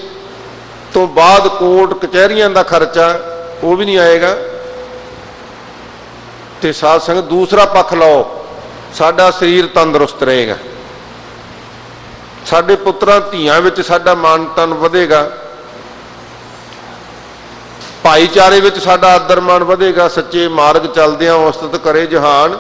ਤੋਂ ਬਾਅਦ ਕੋਰਟ ਕਚਹਿਰੀਆਂ ਦਾ ਖਰਚਾ ਉਹ ਵੀ ਨਹੀਂ ਆਏਗਾ। ਤੇ ਸਾਧ ਸੰਗਤ ਦੂਸਰਾ ਪੱਖ ਲਓ, ਸਾਡਾ ਸਰੀਰ ਤੰਦਰੁਸਤ ਰਹੇਗਾ, ਸਾਡੇ ਪੁੱਤਰਾਂ ਧੀਆਂ ਵਿੱਚ ਸਾਡਾ ਮਾਣ ਤਾਣ ਵਧੇਗਾ, ਭਾਈਚਾਰੇ ਵਿੱਚ ਸਾਡਾ ਆਦਰ ਮਾਣ ਵਧੇਗਾ, ਸੱਚੇ ਮਾਰਗ ਚੱਲਦਿਆਂ ਉਸਤਤ ਕਰੇ ਜਹਾਨ।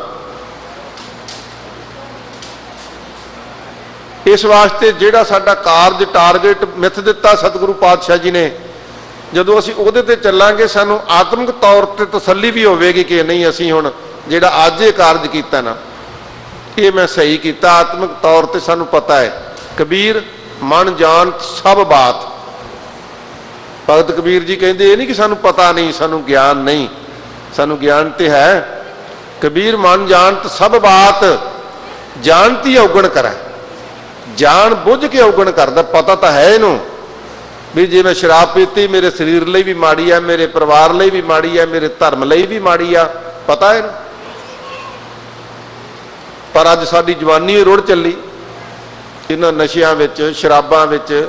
ਇਸ ਵਾਸਤੇ ਜਿਹੜਾ ਸਾਡਾ ਕਾਰਜ ਟਾਰਗੇਟ ਮਿੱਥ ਦਿੱਤਾ ਸਤਿਗੁਰੂ ਪਾਤਸ਼ਾਹ ਜੀ ਨੇ, ਜਦੋਂ ਅਸੀਂ ਉਹਦੇ ਤੇ ਚੱਲਾਂਗੇ ਸਾਨੂੰ ਆਤਮਿਕ ਤੌਰ ਤੇ ਤਸੱਲੀ ਵੀ ਹੋਵੇਗੀ ਕਿ ਨਹੀਂ, ਅਸੀਂ ਹੁਣ ਜਿਹੜਾ ਅੱਜ ਇਹ ਕਾਰਜ ਕੀਤਾ ਨਾ, ਇਹ ਮੈਂ ਸਹੀ ਕੀਤਾ। ਆਤਮਿਕ ਤੌਰ ਤੇ ਸਾਨੂੰ ਪਤਾ ਹੈ, ਕਬੀਰ ਮਨ ਜਾਣਤ ਸਭ ਬਾਤ। ਭਗਤ ਕਬੀਰ ਜੀ ਕਹਿੰਦੇ ਇਹ ਨਹੀਂ ਕਿ ਸਾਨੂੰ ਪਤਾ ਨਹੀਂ, ਸਾਨੂੰ ਗਿਆਨ ਨਹੀਂ, ਸਾਨੂੰ ਗਿਆਨ ਤੇ ਹੈ। ਕਬੀਰ ਮਨ ਜਾਣਤ ਸਭ ਬਾਤ, ਜਾਣਤੀ ਔਗਣ ਕਰੈ। ਜਾਣ ਬੁੱਝ ਕੇ ਔਗਣ ਕਰਦਾ, ਪਤਾ ਤਾਂ ਹੈ ਇਹਨੂੰ ਵੀ ਜੇ ਮੈਂ ਸ਼ਰਾਬ ਪੀਤੀ ਮੇਰੇ ਸਰੀਰ ਲਈ ਵੀ ਮਾੜੀ ਆ, ਮੇਰੇ ਪਰਿਵਾਰ ਲਈ ਵੀ ਮਾੜੀ ਆ, ਮੇਰੇ ਧਰਮ ਲਈ ਵੀ ਮਾੜੀ ਆ, ਪਤਾ ਹੈ। ਪਰ ਅੱਜ ਸਾਡੀ ਜਵਾਨੀ ਰੁੜ ਚੱਲੀ ਇਹਨਾਂ ਨਸ਼ਿਆਂ ਵਿੱਚ, ਸ਼ਰਾਬਾਂ ਵਿੱਚ।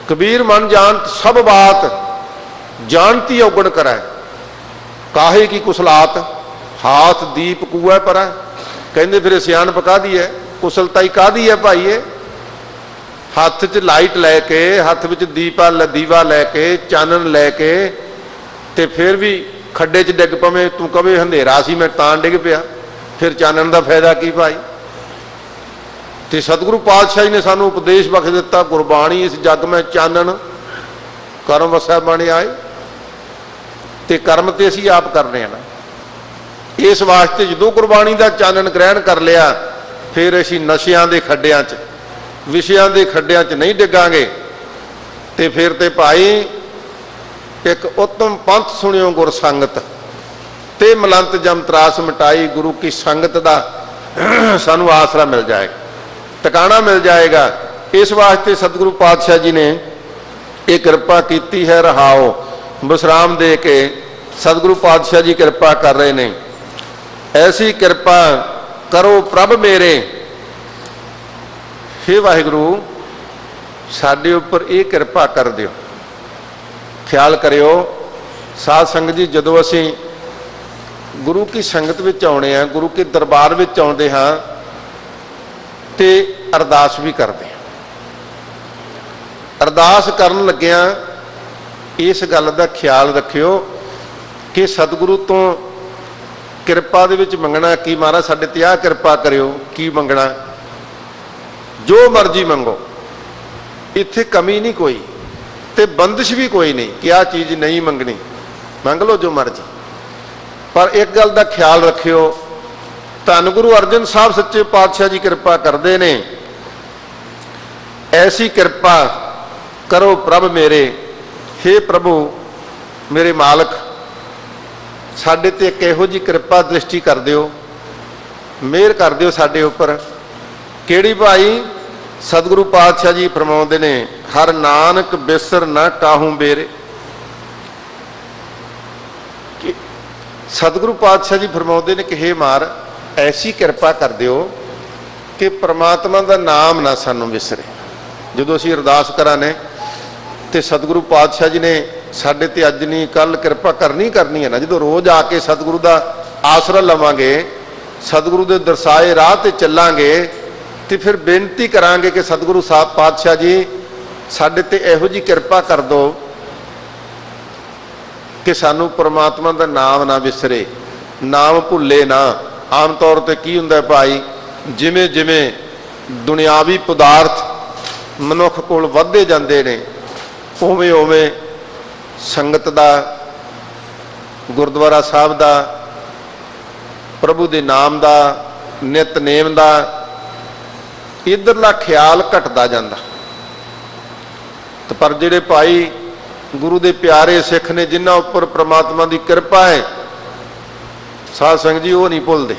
ਕਬੀਰ ਮਨ ਜਾਣਤ ਸਭ ਬਾਤ, ਜਾਣਤੀ ਔਗਣ ਕਰੈ, ਕਾਹੇ ਕੀ ਕੁਸਲਾਤ, ਹਾਥ ਦੀਪ ਕੂਐ ਪਰੈ। ਕਹਿੰਦੇ ਫਿਰ ਸਿਆਣਪ ਕਾਹਦੀ ਹੈ, ਕੁਸ਼ਲਤਾ ਹੀ ਕਾਹਦੀ ਹੈ ਭਾਈ। ਇਹ ਹੱਥ 'ਚ ਲਾਈਟ ਲੈ ਕੇ, ਹੱਥ ਵਿੱਚ ਦੀਵਾ ਲੈ ਕੇ, ਚਾਨਣ ਲੈ ਕੇ, ਤੇ ਫਿਰ ਵੀ ਖੱਡੇ 'ਚ ਡਿੱਗ ਪਵੇਂ, ਤੂੰ ਕਵੇਂ ਹਨੇਰਾ ਸੀ ਮੈਂ ਤਾਂ ਡਿੱਗ ਪਿਆ, ਫਿਰ ਚਾਨਣ ਦਾ ਫਾਇਦਾ ਕੀ ਭਾਈ। ਤੇ ਸਤਿਗੁਰੂ ਪਾਤਸ਼ਾਹ ਜੀ ਨੇ ਸਾਨੂੰ ਉਪਦੇਸ਼ ਬਖਸ਼ ਦਿੱਤਾ, ਗੁਰਬਾਣੀ ਇਸ ਜੱਗ ਮੈਂ ਚਾਨਣ ਕਰਮ ਵਸੈ ਬਣ ਆਏ। ਤੇ ਕਰਮ ਤੇ ਅਸੀਂ ਆਪ ਕਰਨੇ ਆ ਨਾ। ਇਸ ਵਾਸਤੇ ਜਦੋਂ ਗੁਰਬਾਣੀ ਦਾ ਚਾਨਣ ਗ੍ਰਹਿਣ ਕਰ ਲਿਆ, ਫਿਰ ਅਸੀਂ ਨਸ਼ਿਆਂ ਦੇ ਖੱਡਿਆਂ 'ਚ, ਵਿਸ਼ਿਆਂ ਦੇ ਖੱਡਿਆਂ 'ਚ ਨਹੀਂ ਡਿੱਗਾਂਗੇ। ਤੇ ਫਿਰ ਤੇ ਭਾਈ ਇੱਕ ਉੱਤਮ ਪੰਥ ਸੁਣਿਓ ਗੁਰ ਸੰਗਤ, ਤੇ ਮਲੰਤ ਜਮ ਤਰਾਸ ਮਿਟਾਈ। ਗੁਰੂ ਕੀ ਸੰਗਤ ਦਾ ਸਾਨੂੰ ਆਸਰਾ ਮਿਲ ਜਾਏਗਾ, ਟਿਕਾਣਾ ਮਿਲ ਜਾਏਗਾ। ਇਸ ਵਾਸਤੇ ਸਤਿਗੁਰੂ ਪਾਤਸ਼ਾਹ ਜੀ ਨੇ ਇਹ ਕਿਰਪਾ ਕੀਤੀ ਹੈ। ਰਹਾਓ ਵਿਸਰਾਮ ਦੇ ਕੇ ਸਤਿਗੁਰੂ ਪਾਤਸ਼ਾਹ ਜੀ ਕਿਰਪਾ ਕਰ ਰਹੇ ਨੇ। ਐਸੀ ਕਿਰਪਾ ਕਰੋ ਪ੍ਰਭ ਮੇਰੇ। ਹੇ ਵਾਹਿਗੁਰੂ, ਸਾਡੇ ਉੱਪਰ ਇਹ ਕਿਰਪਾ ਕਰ ਦਿਓ। ਖਿਆਲ ਕਰਿਓ ਸਾਧ ਸੰਗਤ ਜੀ, ਜਦੋਂ ਅਸੀਂ ਗੁਰੂ ਕੀ ਸੰਗਤ ਵਿੱਚ ਆਉਣੇ ਆ, ਗੁਰੂ ਕੇ ਦਰਬਾਰ ਵਿੱਚ ਆਉਂਦੇ ਹਾਂ, ਤੇ ਅਰਦਾਸ ਵੀ ਕਰਦੇ ਹਾਂ। ਅਰਦਾਸ ਕਰਨ ਲੱਗਿਆਂ ਇਸ ਗੱਲ ਦਾ ਖਿਆਲ ਰੱਖਿਓ ਕਿ ਸਤਿਗੁਰੂ ਤੋਂ ਕਿਰਪਾ ਦੇ ਵਿੱਚ ਮੰਗਣਾ ਕੀ, ਮਹਾਰਾਜ ਸਾਡੇ ਤੇ ਆਹ ਕਿਰਪਾ ਕਰਿਓ, ਕੀ ਮੰਗਣਾ, ਜੋ ਮਰਜ਼ੀ ਮੰਗੋ, ਇੱਥੇ ਕਮੀ ਨਹੀਂ ਕੋਈ ਤੇ ਬੰਦਿਸ਼ ਵੀ ਕੋਈ ਨਹੀਂ ਕਿ ਆਹ ਚੀਜ਼ ਨਹੀਂ ਮੰਗਣੀ, ਮੰਗ ਲਓ ਜੋ ਮਰਜ਼ੀ। ਪਰ ਇੱਕ ਗੱਲ ਦਾ ਖਿਆਲ ਰੱਖਿਓ, ਧੰਨ ਗੁਰੂ ਅਰਜਨ ਸਾਹਿਬ ਸੱਚੇ ਪਾਤਸ਼ਾਹ ਜੀ ਕਿਰਪਾ ਕਰਦੇ ਨੇ। ਐਸੀ ਕਿਰਪਾ ਕਰੋ ਪ੍ਰਭ ਮੇਰੇ। ਹੇ ਪ੍ਰਭੂ ਮੇਰੇ ਮਾਲਕ, ਸਾਡੇ ਤੇ ਇੱਕ ਇਹੋ ਜਿਹੀ ਕਿਰਪਾ ਦ੍ਰਿਸ਼ਟੀ ਕਰ ਦਿਓ, ਮਿਹਰ ਕਰ ਦਿਓ ਸਾਡੇ ਉੱਪਰ। ਕਿਹੜੀ ਭਾਈ? ਸਤਿਗੁਰੂ ਪਾਤਸ਼ਾਹ ਜੀ ਫਰਮਾਉਂਦੇ ਨੇ, ਹਰ ਨਾਨਕ ਬਿਸਰ ਨਾ ਕਾਹੂ ਬੇਰੇ। ਸਤਿਗੁਰੂ ਪਾਤਸ਼ਾਹ ਜੀ ਫਰਮਾਉਂਦੇ ਨੇ ਕਿ ਹੇ ਮਾਰ, ਐਸੀ ਕਿਰਪਾ ਕਰ ਦਿਓ ਕਿ ਪ੍ਰਮਾਤਮਾ ਦਾ ਨਾਮ ਨਾ ਸਾਨੂੰ ਵਿਸਰੇ। ਜਦੋਂ ਅਸੀਂ ਅਰਦਾਸ ਕਰਾਂਗੇ ਤੇ ਸਤਿਗੁਰੂ ਪਾਤਸ਼ਾਹ ਜੀ ਨੇ ਸਾਡੇ ਤੇ ਅੱਜ ਨਹੀਂ ਕੱਲ ਕਿਰਪਾ ਕਰਨੀ ਹੈ ਨਾ। ਜਦੋਂ ਰੋਜ਼ ਆ ਕੇ ਸਤਿਗੁਰੂ ਦਾ ਆਸਰਾ ਲਵਾਂਗੇ, ਸਤਿਗੁਰੂ ਦੇ ਦਰਸਾਏ ਰਾਹ ਤੇ ਚੱਲਾਂਗੇ, ਤੇ ਫਿਰ ਬੇਨਤੀ ਕਰਾਂਗੇ ਕਿ ਸਤਿਗੁਰੂ ਸਾਹਿਬ ਪਾਤਸ਼ਾਹ ਜੀ ਸਾਡੇ ਤੇ ਇਹੋ ਜਿਹੀ ਕਿਰਪਾ ਕਰ ਦਿਓ ਕਿ ਸਾਨੂੰ ਪ੍ਰਮਾਤਮਾ ਦਾ ਨਾਮ ਨਾ ਵਿਸਰੇ, ਨਾਮ ਭੁੱਲੇ ਨਾ। ਆਮ ਤੌਰ ਤੇ ਕੀ ਹੁੰਦਾ ਭਾਈ, ਜਿਵੇਂ ਜਿਵੇਂ ਦੁਨਿਆਵੀ ਪਦਾਰਥ ਮਨੁੱਖ ਕੋਲ ਵੱਧਦੇ ਜਾਂਦੇ ਨੇ, ਉਵੇਂ ਉਵੇਂ ਸੰਗਤ ਦਾ, ਗੁਰਦੁਆਰਾ ਸਾਹਿਬ ਦਾ, ਪ੍ਰਭੂ ਦੇ ਨਾਮ ਦਾ, ਨਿਤਨੇਮ ਦਾ ਇਧਰਲਾ ਖਿਆਲ ਘਟਦਾ ਜਾਂਦਾ। ਤੇ ਪਰ ਜਿਹੜੇ ਭਾਈ ਗੁਰੂ ਦੇ ਪਿਆਰੇ ਸਿੱਖ ਨੇ, ਜਿਨ੍ਹਾਂ ਉੱਪਰ ਪ੍ਰਮਾਤਮਾ ਦੀ ਕਿਰਪਾ ਹੈ, ਸਾਧ ਸੰਗਤ ਜੀ, ਉਹ ਨਹੀਂ ਭੁੱਲਦੇ।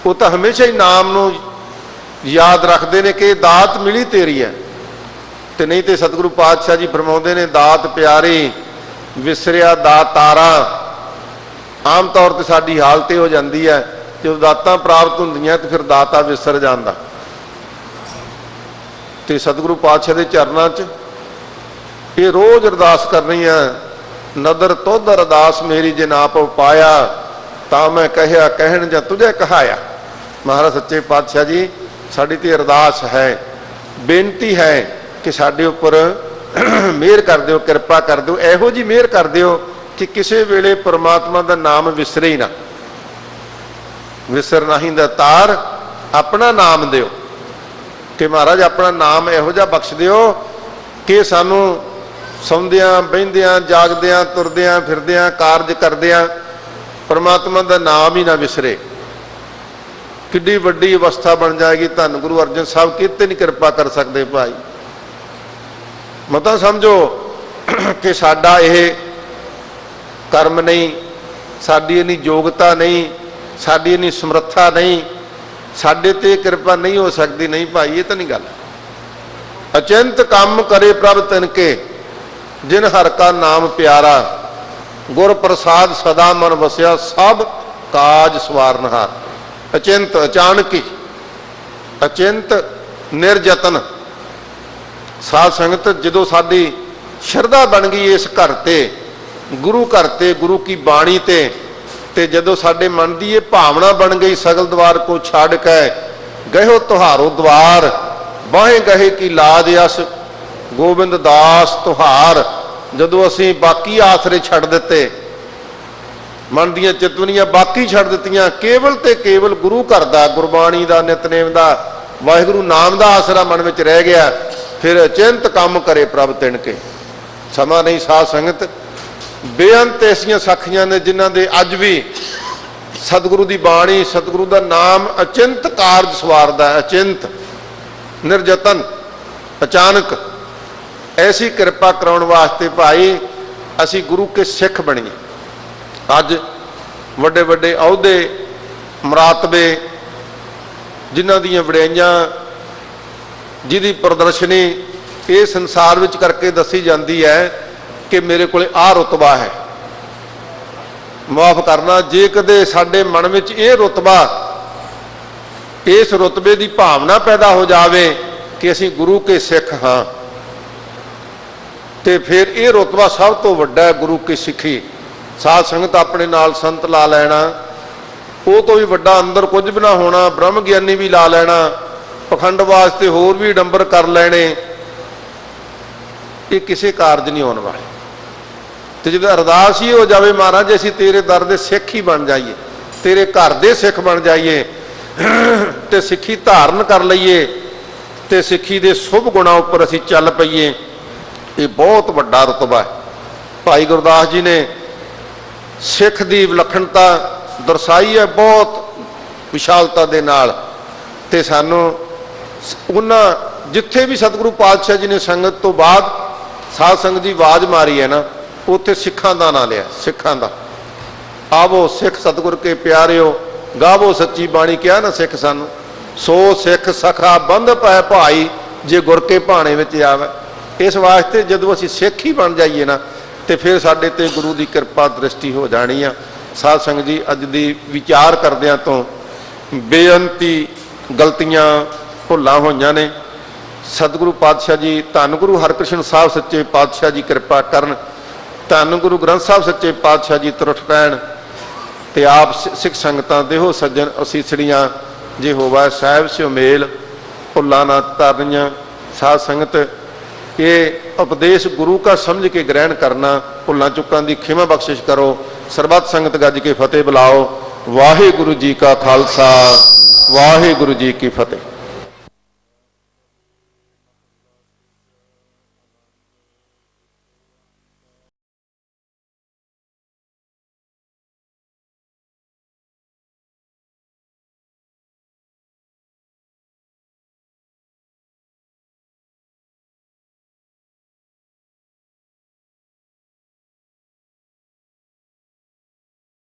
ਉਹ ਤਾਂ ਹਮੇਸ਼ਾ ਹੀ ਨਾਮ ਨੂੰ ਯਾਦ ਰੱਖਦੇ ਨੇ ਕਿ ਦਾਤ ਮਿਲੀ ਤੇਰੀ ਹੈ। ਤੇ ਨਹੀਂ ਤੇ ਸਤਿਗੁਰੂ ਪਾਤਸ਼ਾਹ ਜੀ ਫਰਮਾਉਂਦੇ ਨੇ, ਦਾਤ ਪਿਆਰੀ ਵਿਸਰਿਆ ਦਾਤਾਰਾ। ਆਮ ਤੌਰ ਤੇ ਸਾਡੀ ਹਾਲਤ ਇਹ ਹੋ ਜਾਂਦੀ ਹੈ, ਜਦੋਂ ਦਾਤਾਂ ਪ੍ਰਾਪਤ ਹੁੰਦੀਆਂ ਤੇ ਫਿਰ ਦਾਤਾ ਵਿਸਰ ਜਾਂਦਾ। ਤੇ ਸਤਿਗੁਰੂ ਪਾਤਸ਼ਾਹ ਦੇ ਚਰਨਾਂ 'ਚ ਇਹ ਰੋਜ਼ ਅਰਦਾਸ ਕਰਨੀ ਹੈ, ਨਦਰ ਤੁਧ ਅਰਦਾਸ ਮੇਰੀ ਜੇ ਨਾ ਪਉ ਪਾਇਆ, ਤਾਂ ਮੈਂ ਕਹਿਆ ਕਹਿਣ ਜਾਂ ਤੁਝੇ ਕਹਾਇਆ। ਮਹਾਰਾਜ ਸੱਚੇ ਪਾਤਸ਼ਾਹ ਜੀ, ਸਾਡੀ ਤੇ ਅਰਦਾਸ ਹੈ, ਬੇਨਤੀ ਹੈ ਕਿ ਸਾਡੇ ਉੱਪਰ ਮਿਹਰ ਕਰ ਦਿਓ, ਕਿਰਪਾ ਕਰ ਦਿਓ, ਇਹੋ ਜੀ ਮਿਹਰ ਕਰ ਦਿਓ ਕਿ ਕਿਸੇ ਵੇਲੇ ਪਰਮਾਤਮਾ ਦਾ ਨਾਮ ਵਿਸਰੇ ਹੀ ਨਾ। ਵਿਸਰ ਨਹੀਂ ਦਾ ਤਾਰ, ਆਪਣਾ ਨਾਮ ਦਿਓ ਕਿ ਮਹਾਰਾਜ ਆਪਣਾ ਨਾਮ ਇਹੋ ਜਿਹਾ ਬਖਸ਼ ਦਿਓ ਕਿ ਸਾਨੂੰ ਸੌਂਦਿਆਂ ਬਹਿੰਦਿਆਂ ਜਾਗਦਿਆਂ ਤੁਰਦਿਆਂ ਫਿਰਦਿਆਂ ਕਾਰਜ ਕਰਦਿਆਂ ਪਰਮਾਤਮਾ ਦਾ ਨਾਮ ਹੀ ਨਾ ਵਿਸਰੇ। ਕਿੱਡੀ ਵੱਡੀ ਅਵਸਥਾ ਬਣ ਜਾਏਗੀ। ਧੰਨ ਗੁਰੂ ਅਰਜਨ ਸਾਹਿਬ ਕਿਤੇ ਨਹੀਂ ਕਿਰਪਾ ਕਰ ਸਕਦੇ ਭਾਈ। ਮਤਾ ਸਮਝੋ ਕਿ ਸਾਡਾ ਇਹ ਕਰਮ ਨਹੀਂ, ਸਾਡੀ ਇੰਨੀ ਯੋਗਤਾ ਨਹੀਂ, ਸਾਡੀ ਇੰਨੀ ਸਮਰੱਥਾ ਨਹੀਂ, ਸਾਡੇ ਤੇ ਕਿਰਪਾ ਨਹੀਂ ਹੋ ਸਕਦੀ। ਨਹੀਂ ਭਾਈ, ਇਹ ਤਾਂ ਨਹੀਂ ਗੱਲ। ਅਚਿੰਤ ਕੰਮ ਕਰੇ ਪ੍ਰਭ ਤਿਨਕੇ, ਜਿਨ ਹਰ ਕਾ ਨਾਮ ਪਿਆਰਾ। ਗੁਰ ਪ੍ਰਸਾਦ ਸਦਾ ਮਨ ਵਸਿਆ, ਸਭ ਕਾਜ ਸਵਾਰਨਹਾਰ। ਅਚਿੰਤ ਅਚਾਨਕ ਹੀ, ਅਚਿੰਤ ਨਿਰਜਤਨ। ਸਾਧ ਸੰਗਤ, ਜਦੋਂ ਸਾਡੀ ਸ਼ਰਧਾ ਬਣ ਗਈ ਇਸ ਘਰ ਤੇ, ਗੁਰੂ ਘਰ ਤੇ, ਗੁਰੂ ਕੀ ਬਾਣੀ ਤੇ ਜਦੋਂ ਸਾਡੇ ਮਨ ਦੀ ਇਹ ਭਾਵਨਾ ਬਣ ਗਈ, ਸਗਲ ਦਵਾਰ ਕੋ ਛੱਡ ਕੇ ਗਇਓ ਤੁਹਾਰੋ ਦਵਾਰ, ਬਾਹੇ ਗਹੇ ਕੀ ਲਾਜ ਅਸ ਗੋਬਿੰਦ ਦਾਸ ਤੁਹਾਰ। ਜਦੋਂ ਅਸੀਂ ਬਾਕੀ ਆਸਰੇ ਛੱਡ ਦਿੱਤੇ, ਮਨ ਦੀਆਂ ਚਿਤਵਨੀਆਂ ਬਾਕੀ ਛੱਡ ਦਿੱਤੀਆਂ, ਕੇਵਲ ਤੇ ਕੇਵਲ ਗੁਰੂ ਘਰ ਦਾ, ਗੁਰਬਾਣੀ ਦਾ, ਨਿਤਨੇਮ ਦਾ, ਵਾਹਿਗੁਰੂ ਨਾਮ ਦਾ ਆਸਰਾ ਮਨ ਵਿੱਚ ਰਹਿ ਗਿਆ, ਫਿਰ ਅਚਿੰਤ ਕੰਮ ਕਰੇ ਪ੍ਰਭ ਤਿਨਕੇ। ਸਮਾਂ ਨਹੀਂ ਸਾਧ ਸੰਗਤ, ਬੇਅੰਤ ਐਸੀਆਂ ਸਾਖੀਆਂ ਨੇ ਜਿਨ੍ਹਾਂ ਦੇ ਅੱਜ ਵੀ ਸਤਿਗੁਰੂ ਦੀ ਬਾਣੀ, ਸਤਿਗੁਰੂ ਦਾ ਨਾਮ ਅਚਿੰਤ ਕਾਰਜ ਸਵਾਰਦਾ ਹੈ। ਅਚਿੰਤ ਨਿਰਜਤਨ, ਅਚਾਨਕ। ਐਸੀ ਕਿਰਪਾ ਕਰਾਉਣ ਵਾਸਤੇ ਭਾਈ ਅਸੀਂ ਗੁਰੂ ਕੇ ਸਿੱਖ ਬਣੀਏ। ਅੱਜ ਵੱਡੇ ਵੱਡੇ ਅਹੁਦੇ, ਮਰਾਤਬੇ, ਜਿਨ੍ਹਾਂ ਦੀਆਂ ਵਡਿਆਈਆਂ, ਜਿਹਦੀ ਪ੍ਰਦਰਸ਼ਨੀ ਇਹ ਸੰਸਾਰ ਵਿੱਚ ਕਰਕੇ ਦੱਸੀ ਜਾਂਦੀ ਹੈ ਕਿ ਮੇਰੇ ਕੋਲ ਆਹ ਰੁਤਬਾ ਹੈ। ਮਾਫ ਕਰਨਾ, ਜੇ ਕਦੇ ਸਾਡੇ ਮਨ ਵਿੱਚ ਇਹ ਰੁਤਬਾ, ਇਸ ਰੁਤਬੇ ਦੀ ਭਾਵਨਾ ਪੈਦਾ ਹੋ ਜਾਵੇ ਕਿ ਅਸੀਂ ਗੁਰੂ ਕੇ ਸਿੱਖ ਹਾਂ, ਤੇ ਫਿਰ ਇਹ ਰੁਤਬਾ ਸਭ ਤੋਂ ਵੱਡਾ ਹੈ, ਗੁਰੂ ਕੀ ਸਿੱਖੀ। ਸਾਧ ਸੰਗਤ, ਆਪਣੇ ਨਾਲ ਸੰਤ ਲਾ ਲੈਣਾ, ਉਹ ਤੋਂ ਵੀ ਵੱਡਾ ਅੰਦਰ ਕੁਝ ਵੀ ਨਾ ਹੋਣਾ, ਬ੍ਰਹਮ ਗਿਆਨੀ ਵੀ ਲਾ ਲੈਣਾ, ਪਖੰਡ ਵਾਸਤੇ ਹੋਰ ਵੀ ਡੰਬਰ ਕਰ ਲੈਣੇ, ਇਹ ਕਿਸੇ ਕਾਰਜ ਨਹੀਂ ਆਉਣ ਵਾਲੇ। ਤੇ ਜਦੋਂ ਅਰਦਾਸ ਹੀ ਹੋ ਜਾਵੇ, ਮਹਾਰਾਜ ਅਸੀਂ ਤੇਰੇ ਦਰ ਦੇ ਸਿੱਖ ਹੀ ਬਣ ਜਾਈਏ, ਤੇਰੇ ਘਰ ਦੇ ਸਿੱਖ ਬਣ ਜਾਈਏ, ਤੇ ਸਿੱਖੀ ਧਾਰਨ ਕਰ ਲਈਏ, ਤੇ ਸਿੱਖੀ ਦੇ ਸ਼ੁਭ ਗੁਣਾਂ ਉੱਪਰ ਅਸੀਂ ਚੱਲ ਪਈਏ, ਇਹ ਬਹੁਤ ਵੱਡਾ ਰੁਤਬਾ ਹੈ। ਭਾਈ ਗੁਰਦਾਸ ਜੀ ਨੇ ਸਿੱਖ ਦੀ ਵਿਲੱਖਣਤਾ ਦਰਸਾਈ ਹੈ ਬਹੁਤ ਵਿਸ਼ਾਲਤਾ ਦੇ ਨਾਲ। ਤੇ ਸਾਨੂੰ ਉਹਨਾਂ ਜਿੱਥੇ ਵੀ ਸਤਿਗੁਰੂ ਪਾਤਸ਼ਾਹ ਜੀ ਨੇ ਸੰਗਤ ਤੋਂ ਬਾਅਦ ਸਾਧ ਸੰਗਤ ਦੀ ਆਵਾਜ਼ ਮਾਰੀ ਹੈ ਨਾ, ਉੱਥੇ ਸਿੱਖਾਂ ਦਾ ਨਾਂ ਲਿਆ, ਸਿੱਖਾਂ ਦਾ। ਆਵੋ ਸਿੱਖ ਸਤਿਗੁਰ ਕੇ ਪਿਆਰਿਓ, ਗਾਵੋ ਸੱਚੀ ਬਾਣੀ, ਕਿਹਾ ਨਾ ਸਿੱਖ ਸਾਨੂੰ। ਸੋ ਸਿੱਖ ਸਖਾ ਬੰਧ ਪੈ ਭਾਈ, ਜੇ ਗੁਰ ਕੇ ਭਾਣੇ ਵਿੱਚ ਆਵੇ। ਇਸ ਵਾਸਤੇ ਜਦੋਂ ਅਸੀਂ ਸਿੱਖ ਹੀ ਬਣ ਜਾਈਏ ਨਾ, ਤੇ ਫਿਰ ਸਾਡੇ ਤੇ ਗੁਰੂ ਦੀ ਕਿਰਪਾ ਦ੍ਰਿਸ਼ਟੀ ਹੋ ਜਾਣੀ ਆ। ਸਾਧ ਸੰਗਤ ਜੀ, ਅੱਜ ਦੀ ਵਿਚਾਰ ਕਰਦਿਆਂ ਤੋਂ ਬੇਅੰਤੀ ਗਲਤੀਆਂ ਭੁੱਲਾਂ ਹੋਈਆਂ ਨੇ। ਸਤਿਗੁਰੂ ਪਾਤਸ਼ਾਹ ਜੀ, ਧੰਨ ਗੁਰੂ ਹਰਕ੍ਰਿਸ਼ਨ ਸਾਹਿਬ ਸੱਚੇ ਪਾਤਸ਼ਾਹ ਜੀ ਕਿਰਪਾ ਕਰਨ, ਧੰਨ ਗੁਰੂ ਗ੍ਰੰਥ ਸਾਹਿਬ ਸੱਚੇ ਪਾਤਸ਼ਾਹ ਜੀ ਤਰੁੱਠ ਪੈਣ, ਤੇ ਆਪ ਸਿੱਖ ਸੰਗਤਾਂ ਦੇਹੋ ਸੱਜਣ ਅਸੀਸੜੀਆਂ, ਜੇ ਹੋਵਾ ਸਾਹਿਬ ਸਿਓ ਮੇਲ, ਭੁੱਲਾਂ ਨਾ ਤਰਨੀਆਂ। ਸਾਧ ਸੰਗਤ, ਇਹ ਉਪਦੇਸ਼ ਗੁਰੂ ਕਾ ਸਮਝ ਕੇ ਗ੍ਰਹਿਣ ਕਰਨਾ, ਭੁੱਲਾਂ ਚੁੱਕਾਂ ਦੀ ਖਿਮਾ ਬਖਸ਼ਿਸ਼ ਕਰੋ। ਸਰਬੱਤ ਸੰਗਤ ਗੱਜ ਕੇ ਫਤਿਹ ਬੁਲਾਓ। ਵਾਹਿਗੁਰੂ ਜੀ ਕਾ ਖਾਲਸਾ, ਵਾਹਿਗੁਰੂ ਜੀ ਕੀ ਫਤਿਹ।